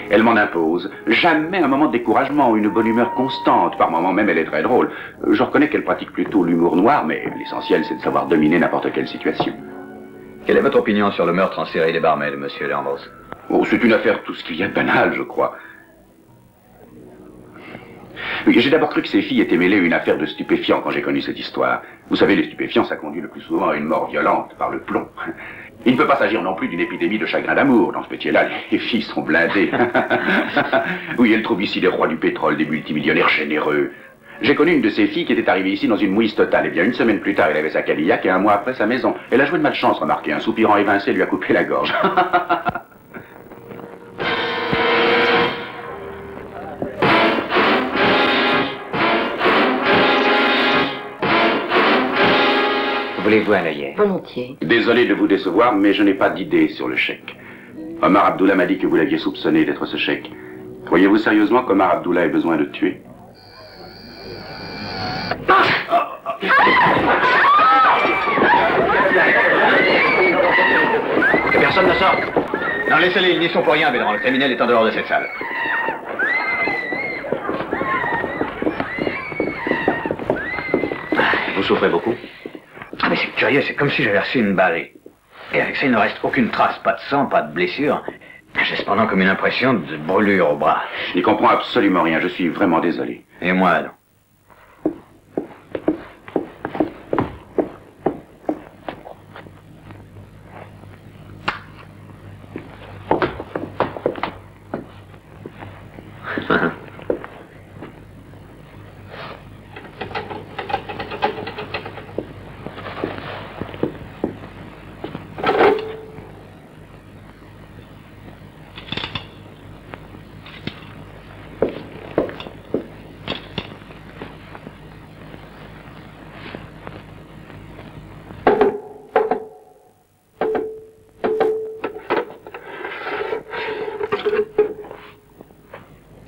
H: Elle m'en impose. Jamais un moment de découragement ou une bonne humeur constante. Par moments même, elle est très drôle. Je reconnais qu'elle pratique plutôt l'humour noir, mais l'essentiel, c'est de savoir dominer n'importe quelle situation.
G: Quelle est votre opinion sur le meurtre en série des barmaids, monsieur Leandros?
H: Oh, c'est une affaire tout ce qu'il y a de banal, je crois. Oui, j'ai d'abord cru que ces filles étaient mêlées à une affaire de stupéfiants quand j'ai connu cette histoire. Vous savez, les stupéfiants, ça conduit le plus souvent à une mort violente, par le plomb. Il ne peut pas s'agir non plus d'une épidémie de chagrin d'amour. Dans ce métier-là, les filles sont blindées. Oui, elles trouvent ici des rois du pétrole, des multimillionnaires généreux. J'ai connu une de ces filles qui était arrivée ici dans une mouise totale. Eh bien, une semaine plus tard, elle avait sa Cadillac et un mois après sa maison. Elle a joué de malchance, remarquez. Un soupirant évincé lui a coupé la gorge.
B: Voulez-vous un œillet?
N: Volontiers.
H: Désolé de vous décevoir, mais je n'ai pas d'idée sur le chèque. Omar Abdullah m'a dit que vous l'aviez soupçonné d'être ce chèque. Croyez-vous sérieusement qu'Omar Abdullah ait besoin de tuer?
G: Que personne ne sorte. Non, laissez-les, ils n'y sont pour rien, Bédran. Le criminel est en dehors de cette salle. Vous souffrez beaucoup? Ah, mais c'est curieux, c'est comme si j'avais reçu une balle. Et avec ça, il ne reste aucune trace, pas de sang, pas de blessure. J'ai cependant comme une impression de brûlure au bras.
H: Je n'y comprends absolument rien, je suis vraiment désolé.
G: Et moi, non.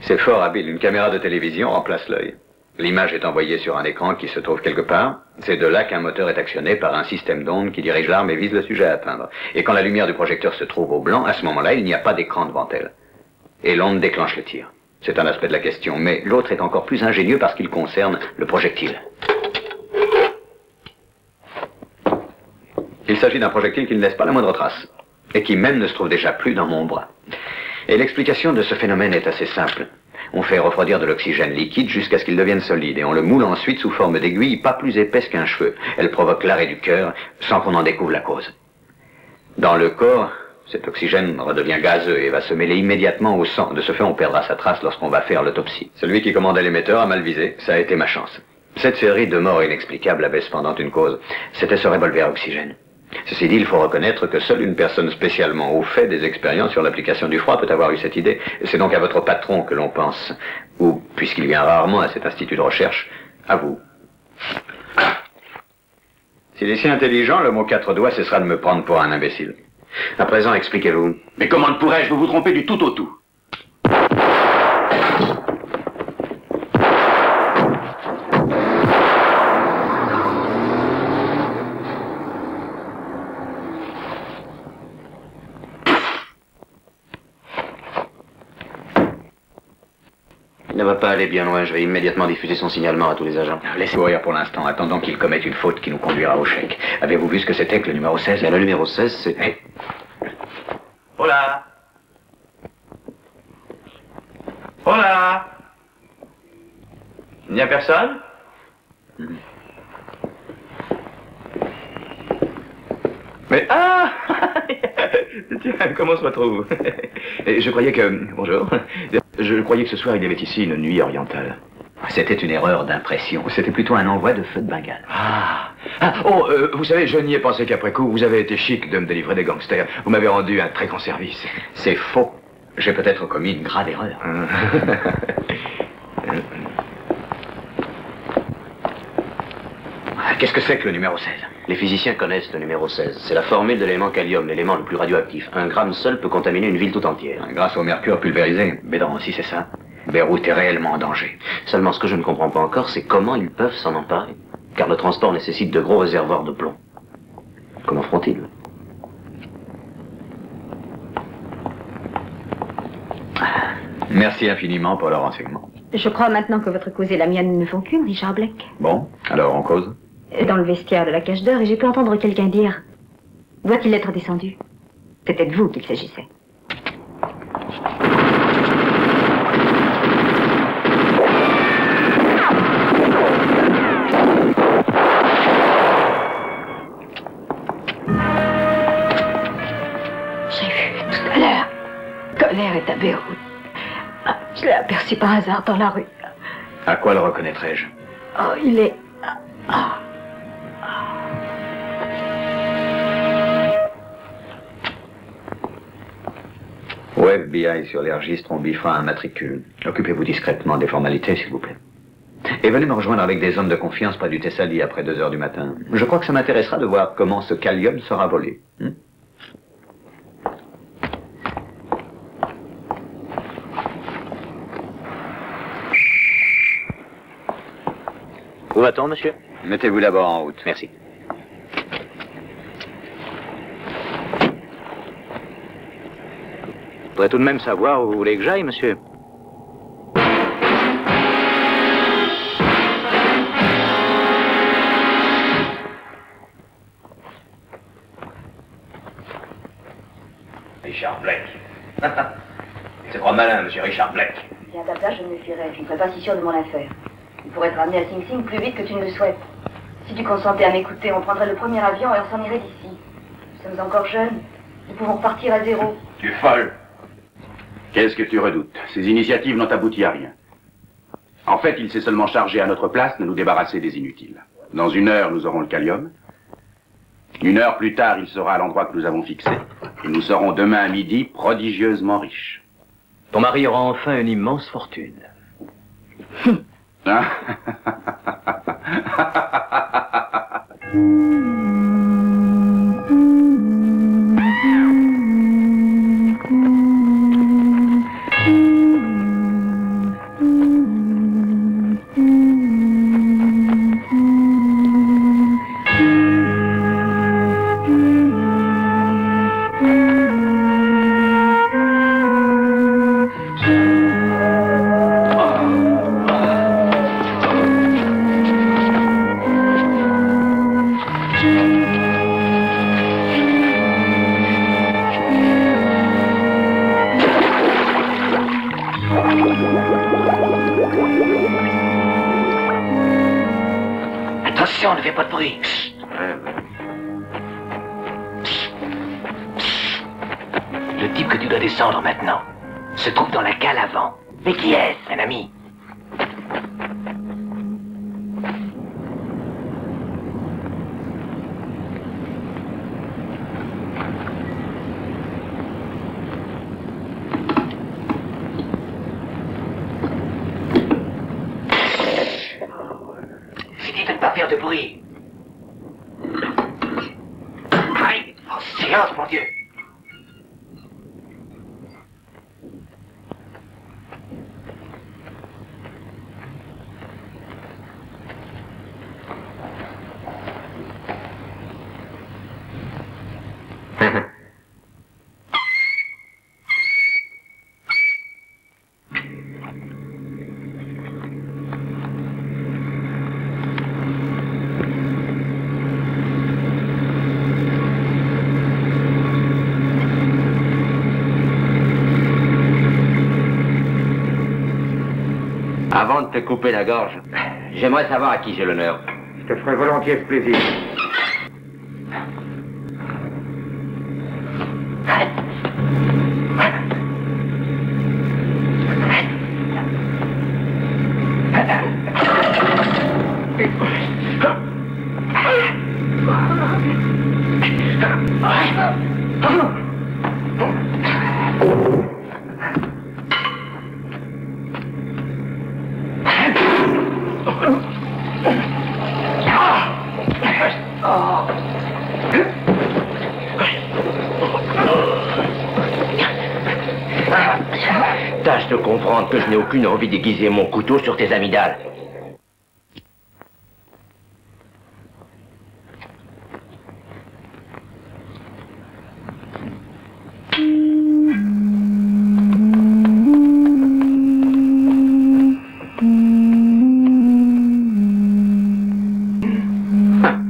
G: C'est fort habile. Une caméra de télévision remplace l'œil. L'image est envoyée sur un écran qui se trouve quelque part. C'est de là qu'un moteur est actionné par un système d'ondes qui dirige l'arme et vise le sujet à atteindre. Et quand la lumière du projecteur se trouve au blanc, à ce moment-là, il n'y a pas d'écran devant elle. Et l'onde déclenche le tir. C'est un aspect de la question, mais l'autre est encore plus ingénieux parce qu'il concerne le projectile. Il s'agit d'un projectile qui ne laisse pas la moindre trace. et qui même ne se trouve déjà plus dans mon bras. Et l'explication de ce phénomène est assez simple. On fait refroidir de l'oxygène liquide jusqu'à ce qu'il devienne solide, et on le moule ensuite sous forme d'aiguille pas plus épaisse qu'un cheveu. Elle provoque l'arrêt du cœur sans qu'on en découvre la cause. Dans le corps, cet oxygène redevient gazeux et va se mêler immédiatement au sang. De ce fait, on perdra sa trace lorsqu'on va faire l'autopsie. Celui qui commandait l'émetteur a mal visé, ça a été ma chance. Cette série de morts inexplicables avait cependant une cause. C'était ce revolver à oxygène. Ceci dit, il faut reconnaître que seule une personne spécialement au fait des expériences sur l'application du froid peut avoir eu cette idée. C'est donc à votre patron que l'on pense. Ou, puisqu'il vient rarement à cet institut de recherche, à vous. S'il est si intelligent, le mot 4 doigts cessera de me prendre pour un imbécile. À présent, expliquez-vous.
H: Mais comment ne pourrais-je vous tromper du tout au tout?
L: Il ne va pas aller bien loin, je vais immédiatement diffuser son signalement à tous les agents.
G: Laissez courir pour l'instant, attendant qu'il commette une faute qui nous conduira au chèque. Avez-vous vu ce que c'était que le numéro 16?
L: Le numéro 16, c'est...
G: Hey.
P: Oh là! Oh là! Il n'y a personne? Mais ah! Tiens, comment on se retrouve? Je croyais que... Bonjour. Je croyais que ce soir il y avait ici une nuit orientale.
G: C'était une erreur d'impression. C'était plutôt un envoi de feu de Bengale.
I: Vous savez, je n'y ai pensé qu'après coup. Vous avez été chic de me délivrer des gangsters. Vous m'avez rendu un très grand service.
G: C'est faux. J'ai peut-être commis une grave erreur. Qu'est-ce que c'est que le numéro 16?
L: Les physiciens connaissent le numéro 16. C'est la formule de l'élément kalium, l'élément le plus radioactif. 1 gramme seul peut contaminer une ville tout entière.
G: Grâce au mercure pulvérisé. Bédron, si c'est ça, Beyrouth est réellement en danger.
L: Seulement, ce que je ne comprends pas encore, c'est comment ils peuvent s'en emparer. Car le transport nécessite de gros réservoirs de plomb. Comment feront-ils?
G: Merci infiniment pour le renseignement.
Q: Je crois maintenant que votre cause et la mienne ne font qu'une, Richard Blake.
G: Bon, alors on cause?
Q: Dans le vestiaire de la cage d'or, et j'ai pu entendre quelqu'un dire... Doit-il être descendu? C'était de vous qu'il s'agissait. J'ai vu tout à l'heure. Colère est à Beyrouth. Je l'ai aperçu par hasard dans la rue.
G: À quoi le reconnaîtrais-je?
Q: Oh, il est...
G: Au FBI, sur les registres, on biffera un matricule. Occupez-vous discrètement des formalités, s'il vous plaît. Et venez me rejoindre avec des hommes de confiance près du Thessalie après 2 heures du matin. Je crois que ça m'intéressera de voir comment ce kalium sera volé.
L: Où va-t-on, monsieur?
G: Mettez-vous d'abord en route.
L: Merci. Je voudrais tout de même savoir où vous voulez que j'aille, monsieur.
B: Richard Blake. C'est pas malin, monsieur Richard Blake.
J: Si à ta place, je me méfierais. Je ne serais pas si sûr de mon affaire. Il pourrait te ramener à Sing Sing plus vite que tu ne le souhaites. Si tu consentais à m'écouter, on prendrait le premier avion et on s'en irait d'ici. Nous sommes encore jeunes. Nous pouvons repartir à zéro.
H: Tu es folle. Qu'est-ce que tu redoutes? Ces initiatives n'ont abouti à rien. En fait, il s'est seulement chargé à notre place de nous débarrasser des inutiles. Dans 1 heure, nous aurons le kalium. 1 heure plus tard, il sera à l'endroit que nous avons fixé. Et nous serons demain à midi prodigieusement riches.
G: Ton mari aura enfin une immense fortune.
L: Attention, ne fais pas de bruit. Le type que tu dois descendre maintenant se trouve dans la cale avant. Mais qui est-ce, un ami? J'ai dit de ne pas faire de bruit. Aïe! Oh, silence, mon Dieu!
B: Avant de te couper la gorge, j'aimerais savoir à qui j'ai l'honneur.
R: Je te ferai volontiers ce plaisir.
B: Tâche de comprendre que je n'ai aucune envie d'aiguiser mon couteau sur tes amygdales.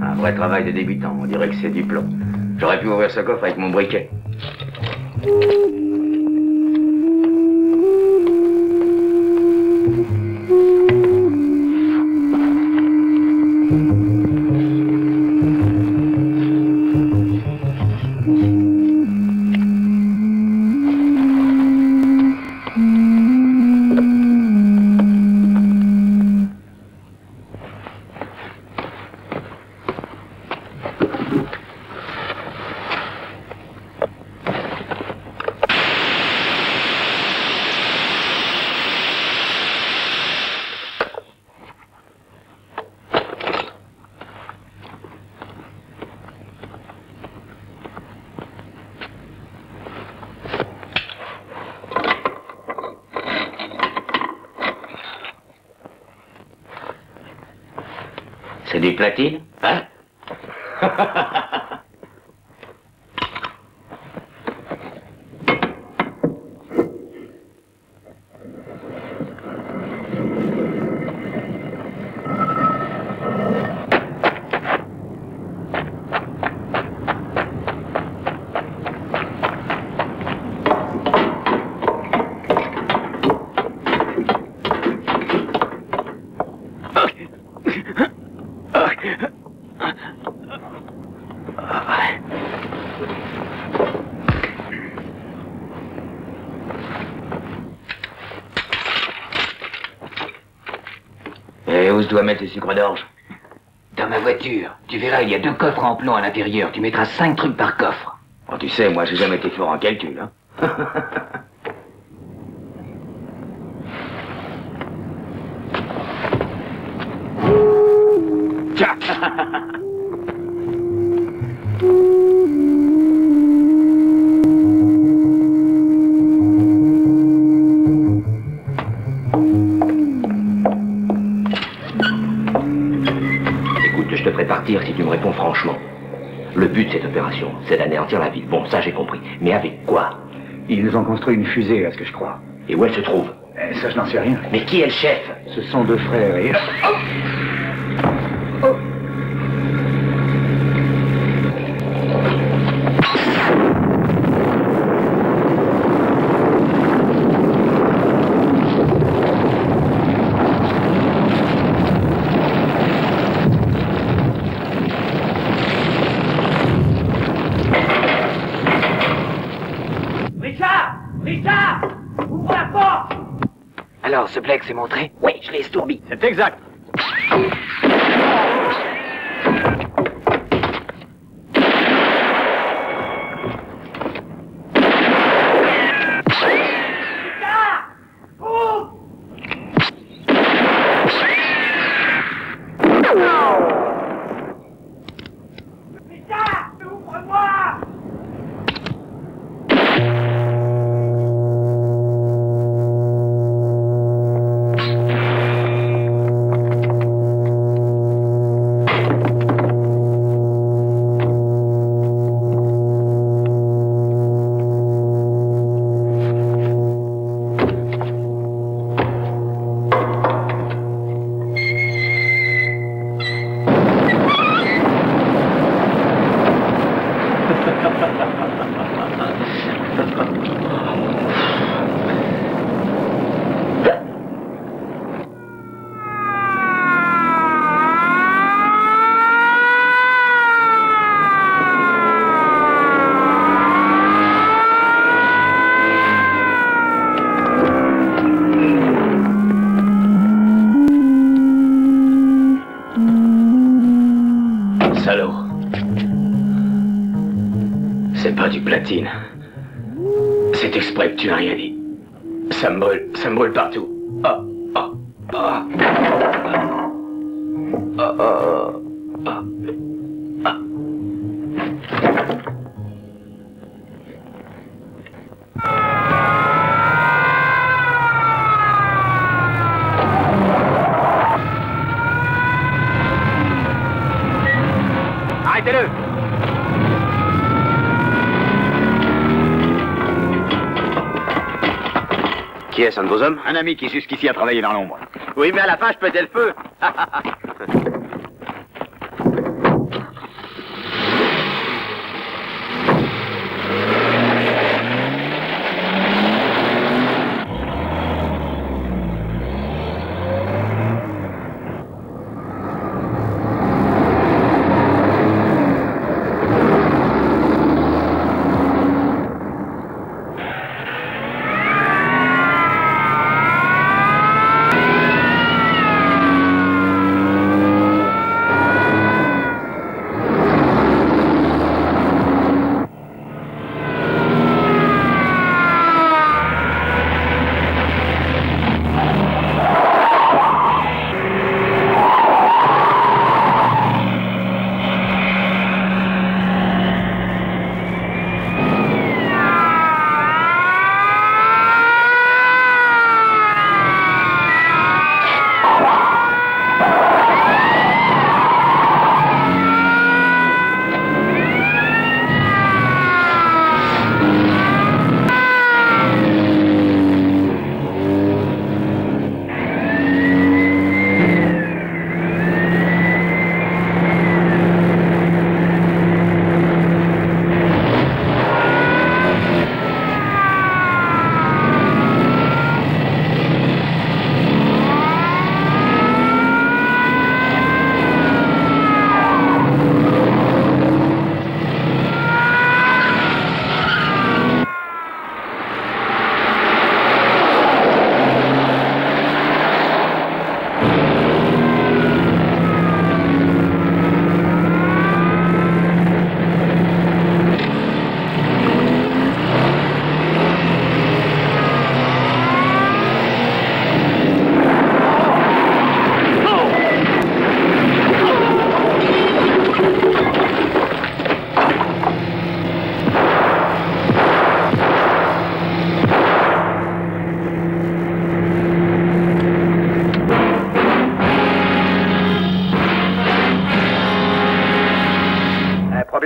G: Un vrai travail de débutant, on dirait que c'est du plomb. J'aurais pu ouvrir ce coffre avec mon briquet.
B: C'est du platine, hein?
L: Et où je dois mettre le sucre d'orge? Dans ma voiture. Tu verras, il y a 2 coffres en plomb à l'intérieur. Tu mettras 5 trucs par coffre.
G: Oh, tu sais, moi, j'ai jamais été fort en calcul, hein. Tiens.
B: Écoute, je te ferai partir si tu me réponds franchement. Le but de cette opération, c'est d'anéantir la ville. Bon, ça j'ai compris. Mais avec quoi?
R: Ils nous ont construit une fusée, à ce que je crois.
B: Et où elle se trouve?
R: Ça, je n'en sais rien.
B: Mais qui est le chef?
R: Ce sont 2 frères et...
S: Richard! Ouvre la porte!
L: Alors, ce Blake s'est montré? Oui, je l'ai estourbi.
G: C'est exact.
L: C'est exprès que tu n'as rien dit. Ça me brûle partout.
G: Arrêtez-le!
L: Qui est-ce, un de vos hommes?
G: Un ami qui jusqu'ici a travaillé dans l'ombre.
L: Oui, mais à la fin, je pétais le feu.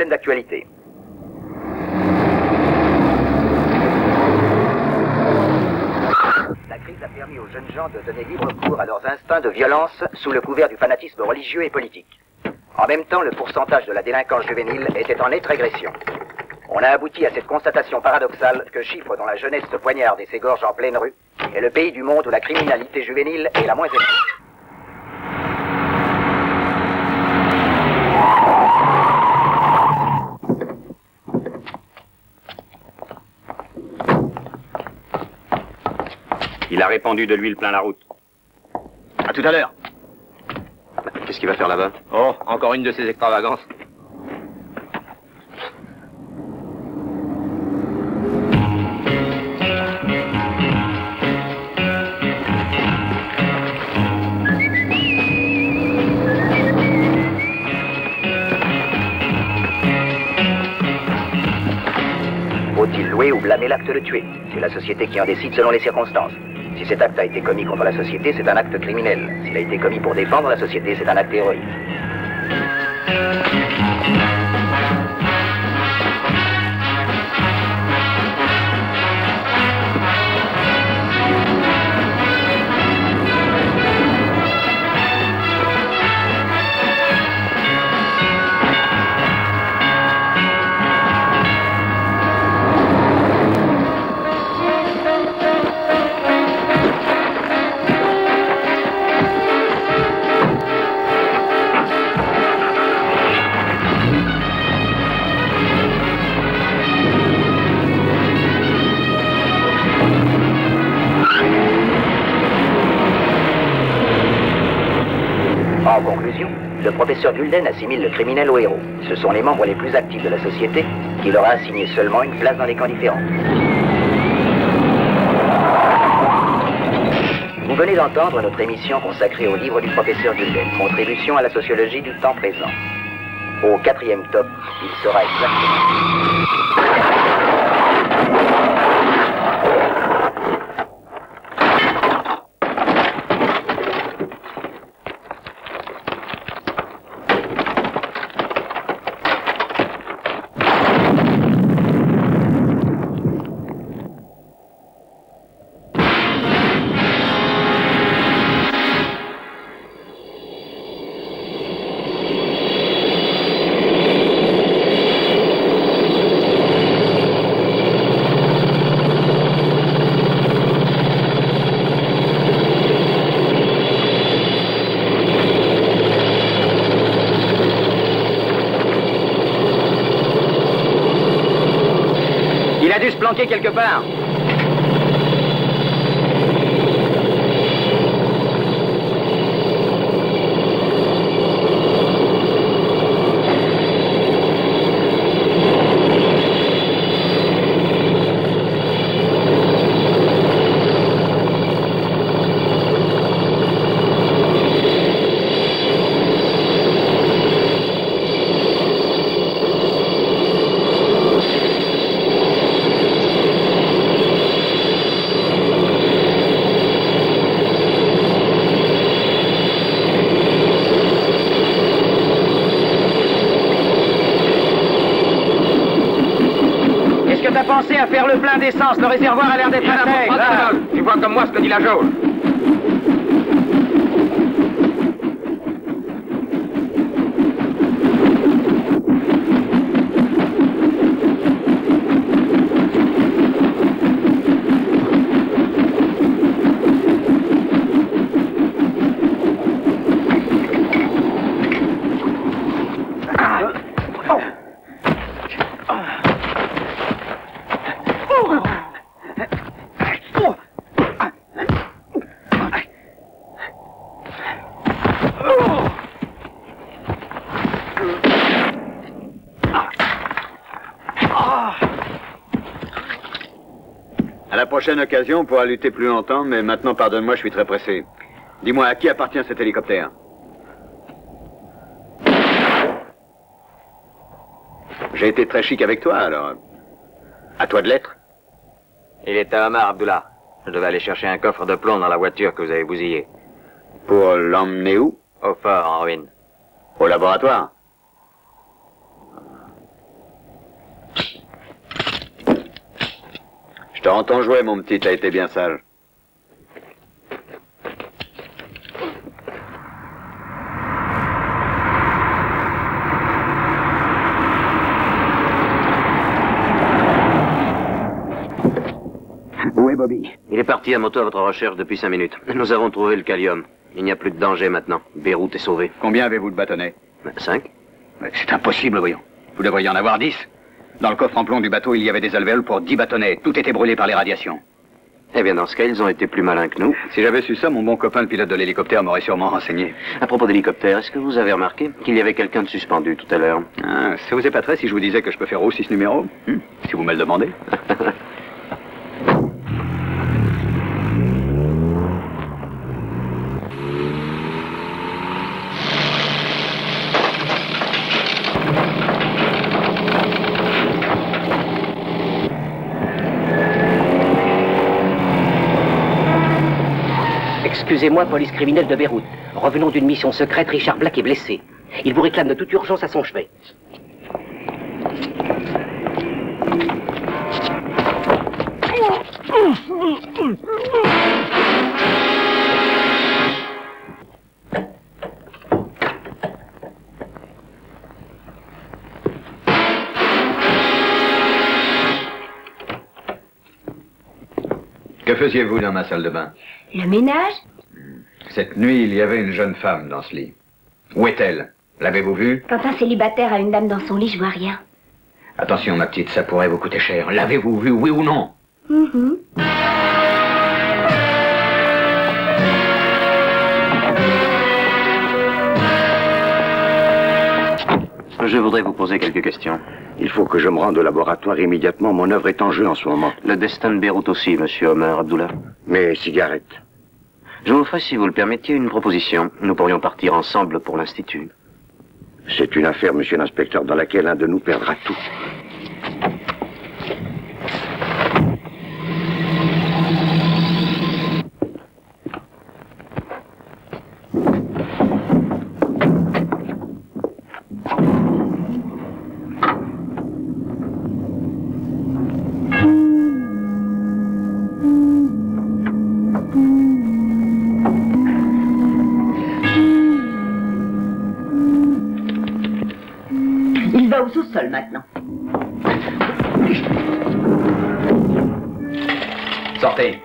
L: D'actualité. La crise a permis aux jeunes gens de donner libre cours à leurs instincts de violence sous le couvert du fanatisme religieux et politique. En même temps, le pourcentage de la délinquance juvénile était en nette régression. On a abouti à cette constatation paradoxale que Chypre, dont la jeunesse se poignarde et s'égorge en pleine rue, est le pays du monde où la criminalité juvénile est la moins élevée.
G: Il a répandu de l'huile plein la route. À tout à l'heure. Qu'est-ce qu'il va faire là-bas? Oh, encore une de ses extravagances.
L: Faut-il louer ou blâmer l'acte de tuer? C'est la société qui en décide selon les circonstances. Si cet acte a été commis contre la société, c'est un acte criminel. S'il a été commis pour défendre la société, c'est un acte héroïque. En conclusion, le professeur Dulden assimile le criminel au héros. Ce sont les membres les plus actifs de la société qui leur a assigné seulement une place dans les camps différents. Vous venez d'entendre notre émission consacrée au livre du professeur Dulden, Contribution à la sociologie du temps présent. Au 4e top, il sera exactement... Il a dû se planquer quelque part. Pensez à faire le plein d'essence, le réservoir a l'air d'être intègre.
G: Tu vois comme moi ce que dit la jauge. À la prochaine occasion, on pourra lutter plus longtemps, mais maintenant, pardonne-moi, je suis très pressé. Dis-moi, à qui appartient cet hélicoptère? J'ai été très chic avec toi, alors... À toi de l'être.
T: Il est à Omar, Abdullah. Je devais aller chercher un coffre de plomb dans la voiture que vous avez bousillée.
G: Pour l'emmener où?
T: Au fort, en ruine.
G: Au laboratoire? Je te rends ton jouet, mon petit, t'as été bien sage.
T: Où est Bobby? Il est parti à moto à votre recherche depuis 5 minutes. Nous avons trouvé le Callium. Il n'y a plus de danger maintenant. Beyrouth est sauvé.
G: Combien avez-vous de bâtonnets?
T: 5.
G: C'est impossible, voyons. Vous devriez en avoir 10. Dans le coffre en plomb du bateau, il y avait des alvéoles pour 10 bâtonnets. Tout était brûlé par les radiations.
T: Eh bien, dans ce cas, ils ont été plus malins que nous.
G: Si j'avais su ça, mon bon copain, le pilote de l'hélicoptère, m'aurait sûrement renseigné.
T: À propos d'hélicoptère, est-ce que vous avez remarqué qu'il y avait quelqu'un de suspendu tout à l'heure?
G: Ah, ça vous épaterait si je vous disais que je peux faire aussi ce numéro? Si vous me le demandez.
U: Excusez-moi, police criminelle de Beyrouth. Revenons d'une mission secrète, Richard Black est blessé. Il vous réclame de toute urgence à son chevet.
G: Que faisiez-vous dans ma salle de bain?
Q: Le ménage?
G: Cette nuit, il y avait une jeune femme dans ce lit. Où est-elle? L'avez-vous vue?
Q: Quand un célibataire a une dame dans son lit, je vois rien.
G: Attention, ma petite, ça pourrait vous coûter cher. L'avez-vous vue, oui ou non?
T: Je voudrais vous poser quelques questions.
D: Il faut que je me rende au laboratoire immédiatement. Mon œuvre est en jeu en ce moment.
T: Le destin de Beyrouth aussi, monsieur Omer Abdullah.
D: Mes cigarettes.
T: Je vous ferai, si vous le permettiez, une proposition. Nous pourrions partir ensemble pour l'Institut.
D: C'est une affaire, monsieur l'inspecteur, dans laquelle un de nous perdra tout.
N: Il va au sous-sol maintenant.
G: Sortez.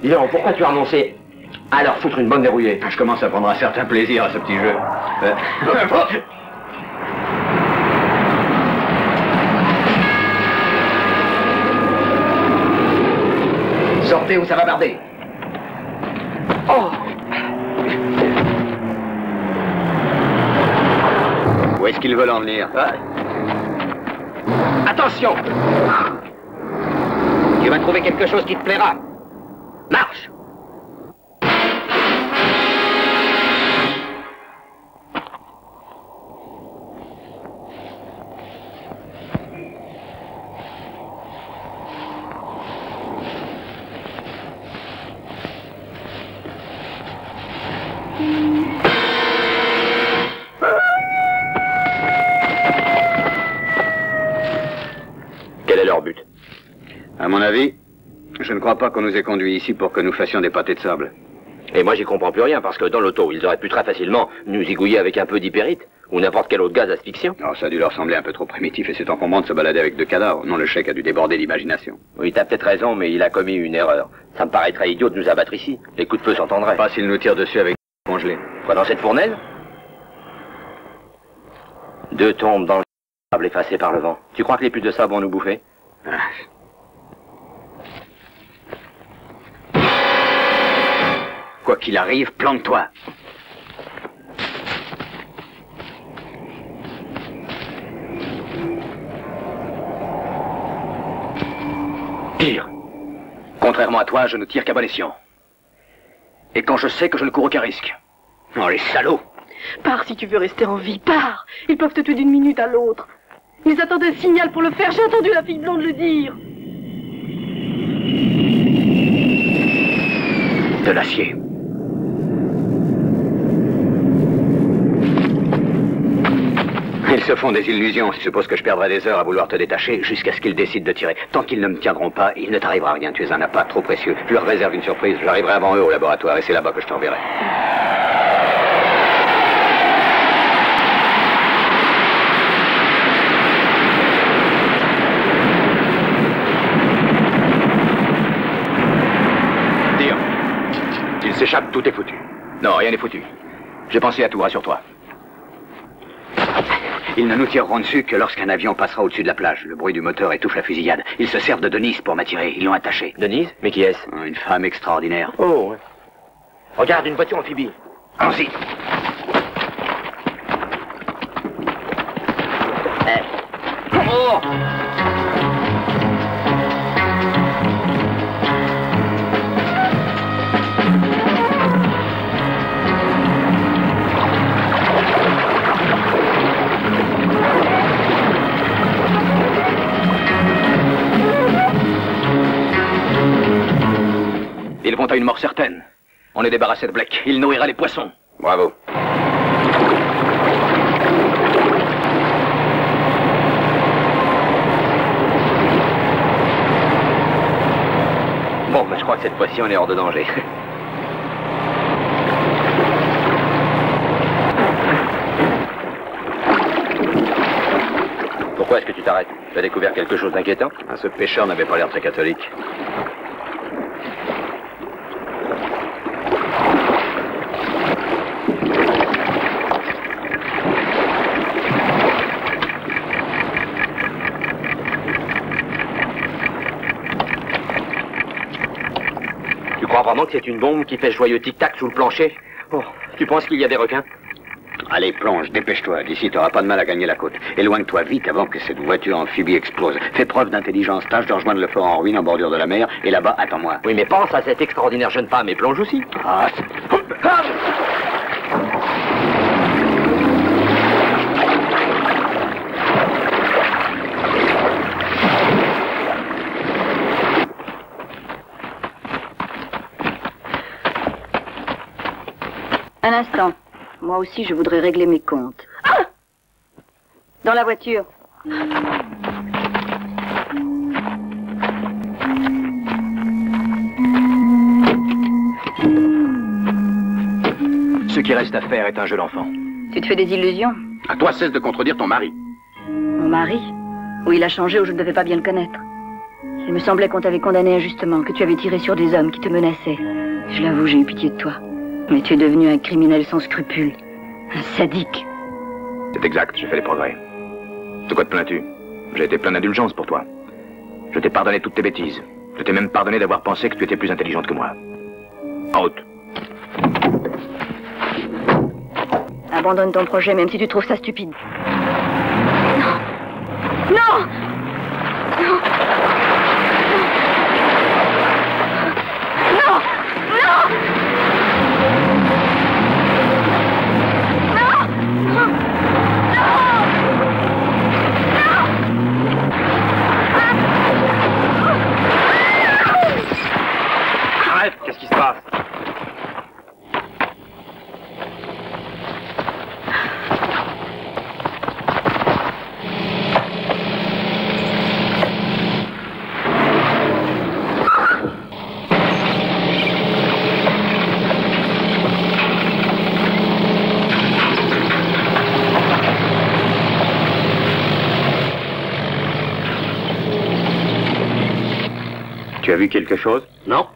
B: Dis donc, pourquoi tu as renoncé à leur foutre une bonne dérouillée?
G: Je commence à prendre un certain plaisir à ce petit jeu.
B: Sortez ou ça va barder. Oh!
G: Où est-ce qu'ils veulent en venir?
U: Attention! Tu vas trouver quelque chose qui te plaira. Marche!
B: Quel est leur but?
G: À mon avis, je ne crois pas qu'on nous ait conduits ici pour que nous fassions des pâtés de sable.
B: Et moi, j'y comprends plus rien, parce que dans l'auto, ils auraient pu très facilement nous zigouiller avec un peu d'hypérite, ou n'importe quel autre gaz asphyxiant.
G: Non, ça a dû leur sembler un peu trop primitif, et c'est encombrant de se balader avec deux cadavres. Non, le chèque a dû déborder d'imagination.
B: Oui, t'as peut-être raison, mais il a commis une erreur. Ça me paraîtrait idiot de nous abattre ici. Les coups de feu s'entendraient.
G: Pas s'ils nous tirent dessus avec des congelés.
B: Quoi, dans cette fournaise? 2 tombes dans le sable effacées par le vent. Tu crois que les putes de sable vont nous bouffer?
G: Quoi qu'il arrive, plante-toi.
C: Tire. Contrairement à toi, je ne tire qu'à bon escient. Et quand je sais que je ne cours aucun risque. Oh, les salauds!
M: Pars si tu veux rester en vie, pars! Ils peuvent te tuer d'une minute à l'autre. Ils attendent un signal pour le faire, j'ai entendu la fille blonde le dire.
G: De l'acier. Ils se font des illusions. Ils supposent que je perdrai des heures à vouloir te détacher jusqu'à ce qu'ils décident de tirer. Tant qu'ils ne me tiendront pas, il ne t'arrivera rien. Tu es un appât trop précieux. Je leur réserve une surprise. J'arriverai avant eux au laboratoire et c'est là-bas que je t'enverrai.
I: Dire. S'ils s'échappent, tout est foutu. Non, rien n'est foutu. J'ai pensé à tout, rassure-toi.
G: Ils ne nous tireront dessus que lorsqu'un avion passera au-dessus de la plage. Le bruit du moteur étouffe la fusillade. Ils se servent de Denise pour m'attirer. Ils l'ont attachée.
U: Denise? Mais qui est-ce?
G: Une femme extraordinaire.
U: Oh, ouais. Regarde, une voiture amphibie.
G: Allons-y.
U: Oh!
I: Ils vont à une mort certaine. On est débarrassé de Black. Il nourrira les poissons.
H: Bravo.
G: Bon, je crois que cette fois-ci, on est hors de danger.
U: Pourquoi est-ce que tu t'arrêtes? Tu as découvert quelque chose d'inquiétant?
G: Ce pêcheur n'avait pas l'air très catholique.
U: Tu crois vraiment que c'est une bombe qui fait ce joyeux tic-tac sous le plancher? Oh, tu penses qu'il y a des requins?
G: Allez, plonge, dépêche-toi. D'ici, t'auras pas de mal à gagner la côte. Éloigne-toi vite avant que cette voiture amphibie explose. Fais preuve d'intelligence. Tâche de rejoindre le fort en ruine en bordure de la mer. Et là-bas, attends-moi.
U: Oui, mais pense à cette extraordinaire jeune femme et plonge aussi.
G: Ah.
Q: Un instant. Moi aussi, je voudrais régler mes comptes. Ah! Dans la voiture.
I: Ce qui reste à faire est un jeu d'enfant.
Q: Tu te fais des illusions?
H: À toi, cesse de contredire ton mari.
Q: Mon mari? Oui, il a changé ou je ne devais pas bien le connaître. Il me semblait qu'on t'avait condamné injustement, que tu avais tiré sur des hommes qui te menaçaient. Je l'avoue, j'ai eu pitié de toi. Mais tu es devenu un criminel sans scrupules. Un sadique.
I: C'est exact, j'ai fait des progrès. De quoi te plains-tu? J'ai été plein d'indulgence pour toi. Je t'ai pardonné toutes tes bêtises. Je t'ai même pardonné d'avoir pensé que tu étais plus intelligente que moi. En route.
Q: Abandonne ton projet, même si tu trouves ça stupide. Non! Non! Non! Non! Non!
U: Arrête, qu'est-ce qui se passe?
G: Tu as vu quelque chose?
U: Non.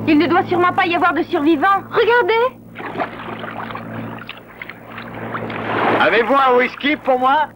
K: Il ne doit sûrement pas y avoir de survivants. Regardez!
G: Avez-vous un whisky pour moi?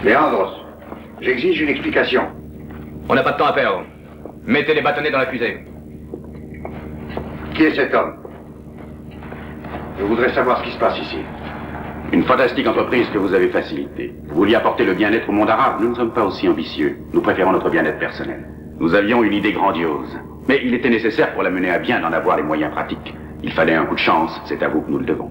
R: Léandros, j'exige une explication.
I: On n'a pas de temps à perdre. Mettez les bâtonnets dans la fusée.
R: Qui est cet homme? Je voudrais savoir ce qui se passe ici.
H: Une fantastique entreprise que vous avez facilitée. Vous vouliez apporter le bien-être au monde arabe. Nous ne sommes pas aussi ambitieux. Nous préférons notre bien-être personnel. Nous avions une idée grandiose. Mais il était nécessaire pour la mener à bien d'en avoir les moyens pratiques. Il fallait un coup de chance. C'est à vous que nous le devons.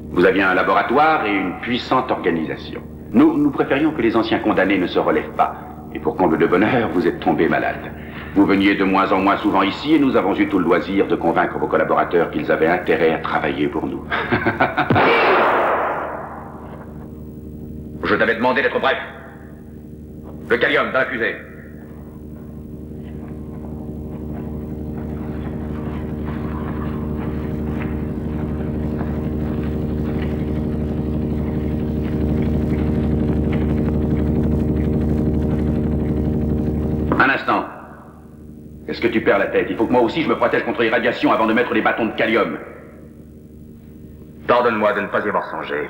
H: Vous aviez un laboratoire et une puissante organisation. Nous préférions que les anciens condamnés ne se relèvent pas. Et pour comble de bonheur, vous êtes tombé malade. Vous veniez de moins en moins souvent ici et nous avons eu tout le loisir de convaincre vos collaborateurs qu'ils avaient intérêt à travailler pour nous.
I: Je t'avais demandé d'être bref. Le Callium dans la fusée.
H: Un instant. Est-ce que tu perds la tête? Il faut que moi aussi je me protège contre les radiations avant de mettre les bâtons de Callium.
I: Pardonne-moi de ne pas y avoir songé.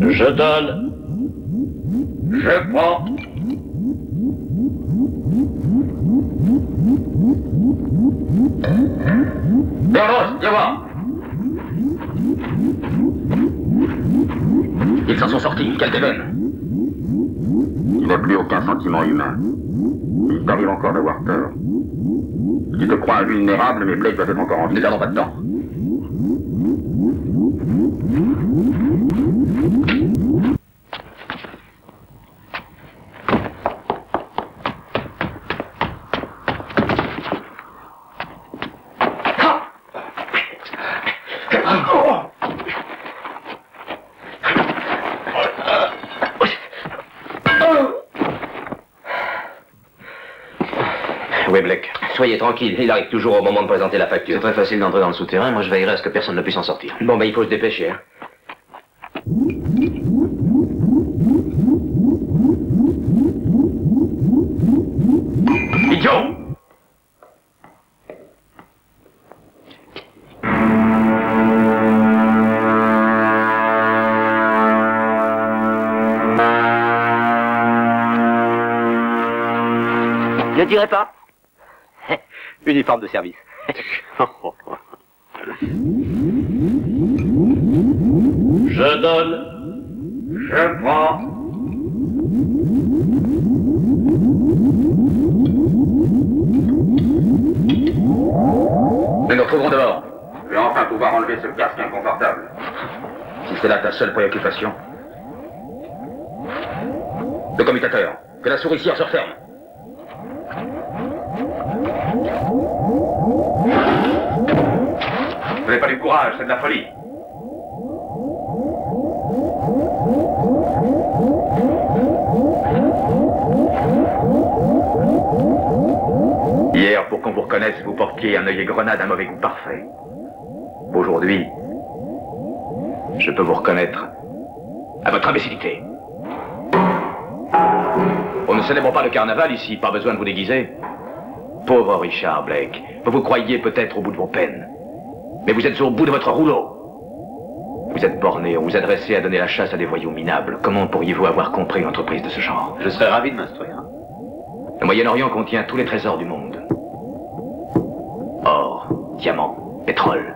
F: Je donne. Je prends.
I: Berros, viens voir. Ils s'en sont sortis, quelle déveine.
H: Il n'a plus aucun sentiment humain. Il t'arrive encore d'avoir peur. Tu te crois invulnérable, mais Blake doit être encore en vie.
I: Nous n'avons pas de temps.
B: Oui, Blake. Soyez tranquille, il arrive toujours au moment de présenter la facture.
T: C'est très facile d'entrer dans le souterrain, moi je veillerai à ce que personne ne puisse en sortir.
B: Bon, ben il faut se dépêcher, hein.
I: Idiot!
U: Ne tirez pas. Uniforme de service.
F: Je donne. Je prends.
I: Nous nous retrouverons dehors.
H: Je vais enfin pouvoir enlever ce casque inconfortable.
I: Si c'est là ta seule préoccupation. Le commutateur, que la souricière se referme.
H: Vous n'avez pas du courage, c'est de la folie.
I: Hier, pour qu'on vous reconnaisse, vous portiez un œil et grenade, un mauvais goût parfait. Aujourd'hui, je peux vous reconnaître à votre imbécilité. On ne célèbre pas le carnaval ici, pas besoin de vous déguiser. Pauvre Richard Blake, vous vous croyiez peut-être au bout de vos peines. Mais vous êtes au bout de votre rouleau. Vous êtes borné, on vous a dressé à donner la chasse à des voyous minables. Comment pourriez-vous avoir compris une entreprise de ce genre?
T: Je serais ravi de m'instruire.
I: Le Moyen-Orient contient tous les trésors du monde. Or, diamants, pétrole.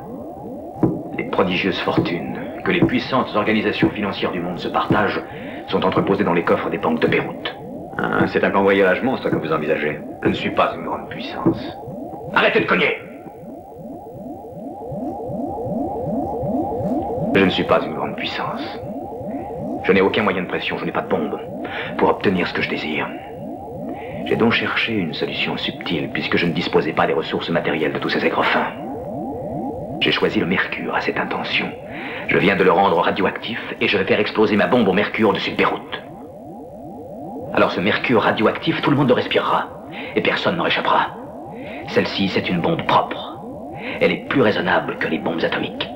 I: Les prodigieuses fortunes que les puissantes organisations financières du monde se partagent sont entreposées dans les coffres des banques de Beyrouth.
G: Ah, c'est un cambriolage monstre que vous envisagez.
I: Je ne suis pas une grande puissance. Arrêtez de cogner! Je ne suis pas une grande puissance. Je n'ai aucun moyen de pression, je n'ai pas de bombe pour obtenir ce que je désire. J'ai donc cherché une solution subtile puisque je ne disposais pas des ressources matérielles de tous ces aigres fins. J'ai choisi le mercure à cette intention. Je viens de le rendre radioactif et je vais faire exploser ma bombe au mercure au-dessus de Beyrouth. Alors ce mercure radioactif, tout le monde le respirera et personne n'en échappera. Celle-ci, c'est une bombe propre. Elle est plus raisonnable que les bombes atomiques.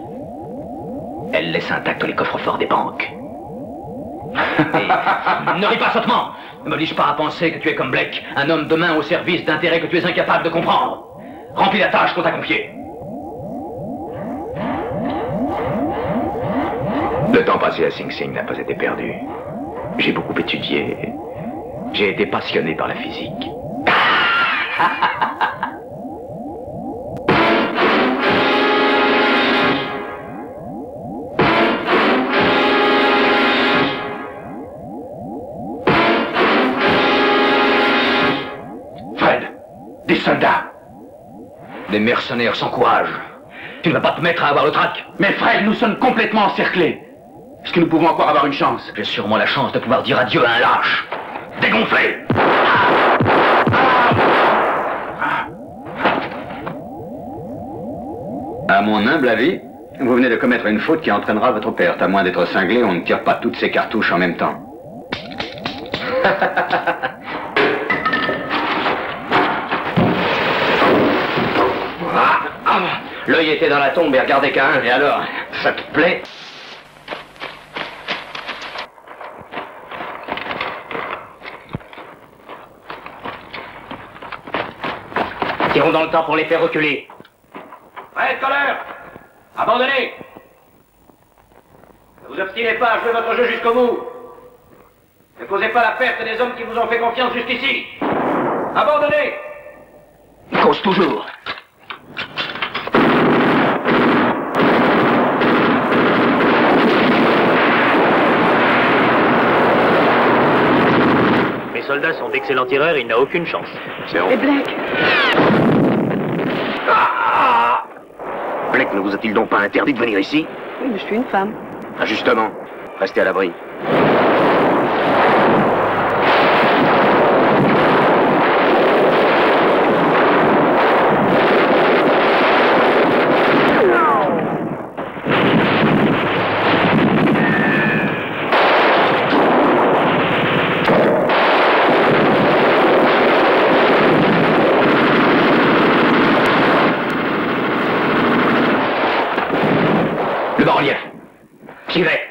I: Elle laisse intacts les coffres-forts des banques. Ne ris pas sottement. Ne m'oblige pas à penser que tu es comme Blake, un homme de main au service d'intérêts que tu es incapable de comprendre. Remplis la tâche qu'on t'a confiée.
P: Le temps passé à Sing Sing n'a pas été perdu. J'ai beaucoup étudié. J'ai été passionné par la physique.
I: Fred, des soldats. Des mercenaires sans courage. Tu ne vas pas te mettre à avoir le trac.
C: Mais Fred, nous sommes complètement encerclés. Est-ce que nous pouvons encore avoir une chance?
I: J'ai sûrement la chance de pouvoir dire adieu à un lâche. Dégonflé.
G: À mon humble avis, vous venez de commettre une faute qui entraînera votre perte. À moins d'être cinglé, on ne tire pas toutes ces cartouches en même temps.
U: L'œil était dans la tombe et regardait qu'à un.
G: Et alors, ça te plaît?
U: Tirons dans le temps pour les faire reculer.
C: Fred, Colère! Abandonnez! Ne vous obstinez pas à jouer votre jeu jusqu'au bout. Ne causez pas la perte des hommes qui vous ont fait confiance jusqu'ici. Abandonnez!
I: Cause toujours.
E: Mes soldats sont d'excellents tireurs, il n'a aucune chance.
M: Et Blake?
T: Blake ne vous a-t-il donc pas interdit de venir ici?
M: Oui, mais je suis une femme.
T: Ah, justement, restez à l'abri.
I: Le bas-relief. J'y vais.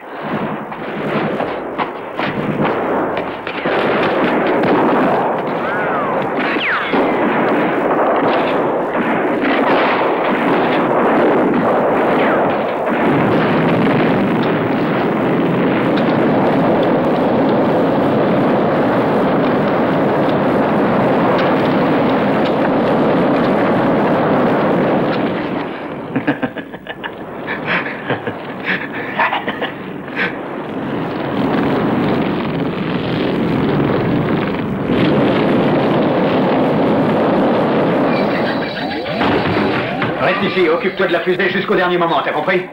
G: Reste ici, occupe-toi de la fusée jusqu'au dernier moment, t'as compris?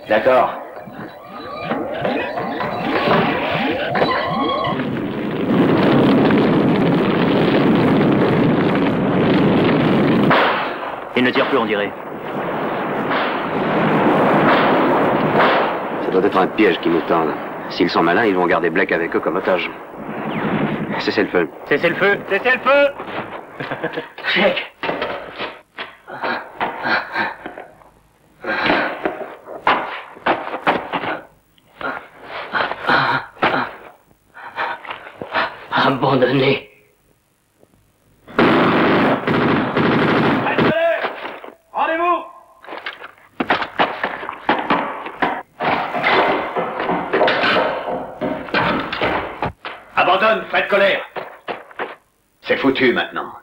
T: D'accord.
E: Il ne tire plus, on dirait.
T: Ça doit être un piège qui nous tend. S'ils sont malins, ils vont garder Blake avec eux comme otage. Cessez le feu.
E: Cessez le feu! Cessez le feu!
I: Jake!
U: Abandonné.
C: Rendez-vous!
G: Abandonne, Fred Colère. C'est foutu maintenant.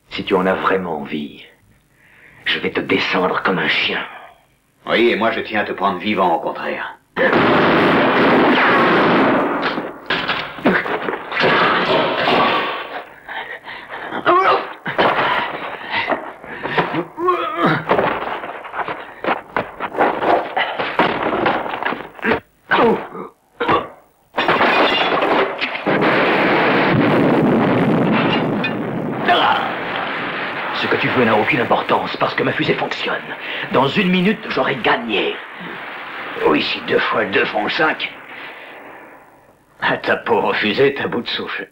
G: Si tu en as vraiment envie, je vais te descendre comme un chien. Oui, et moi je tiens à te prendre vivant au contraire.
I: Ce que tu veux n'a aucune importance parce que ma fusée fonctionne. Dans 1 minute, j'aurai gagné.
G: Oui, si 2 fois 2 font 5. À ta pauvre fusée, t'as bout de souffle.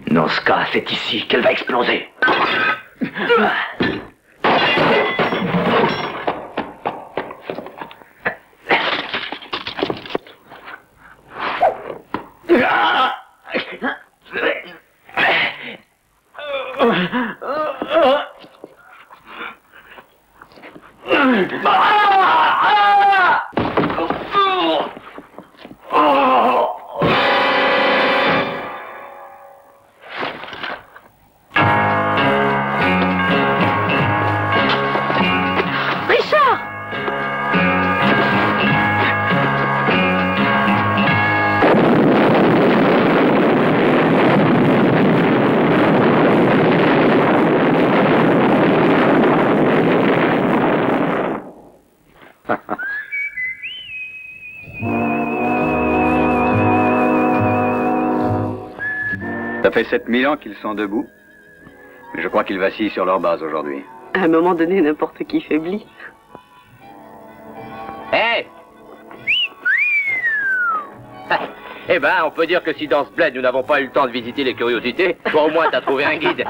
I: Dans ce cas, c'est ici qu'elle va exploser.
G: Ça fait 7000 ans qu'ils sont debout. Mais je crois qu'ils vacillent sur leur base aujourd'hui.
M: À un moment donné, n'importe qui faiblit.
B: Hé Eh ben, on peut dire que si dans ce bled, nous n'avons pas eu le temps de visiter les curiosités, toi au moins t'as trouvé un guide.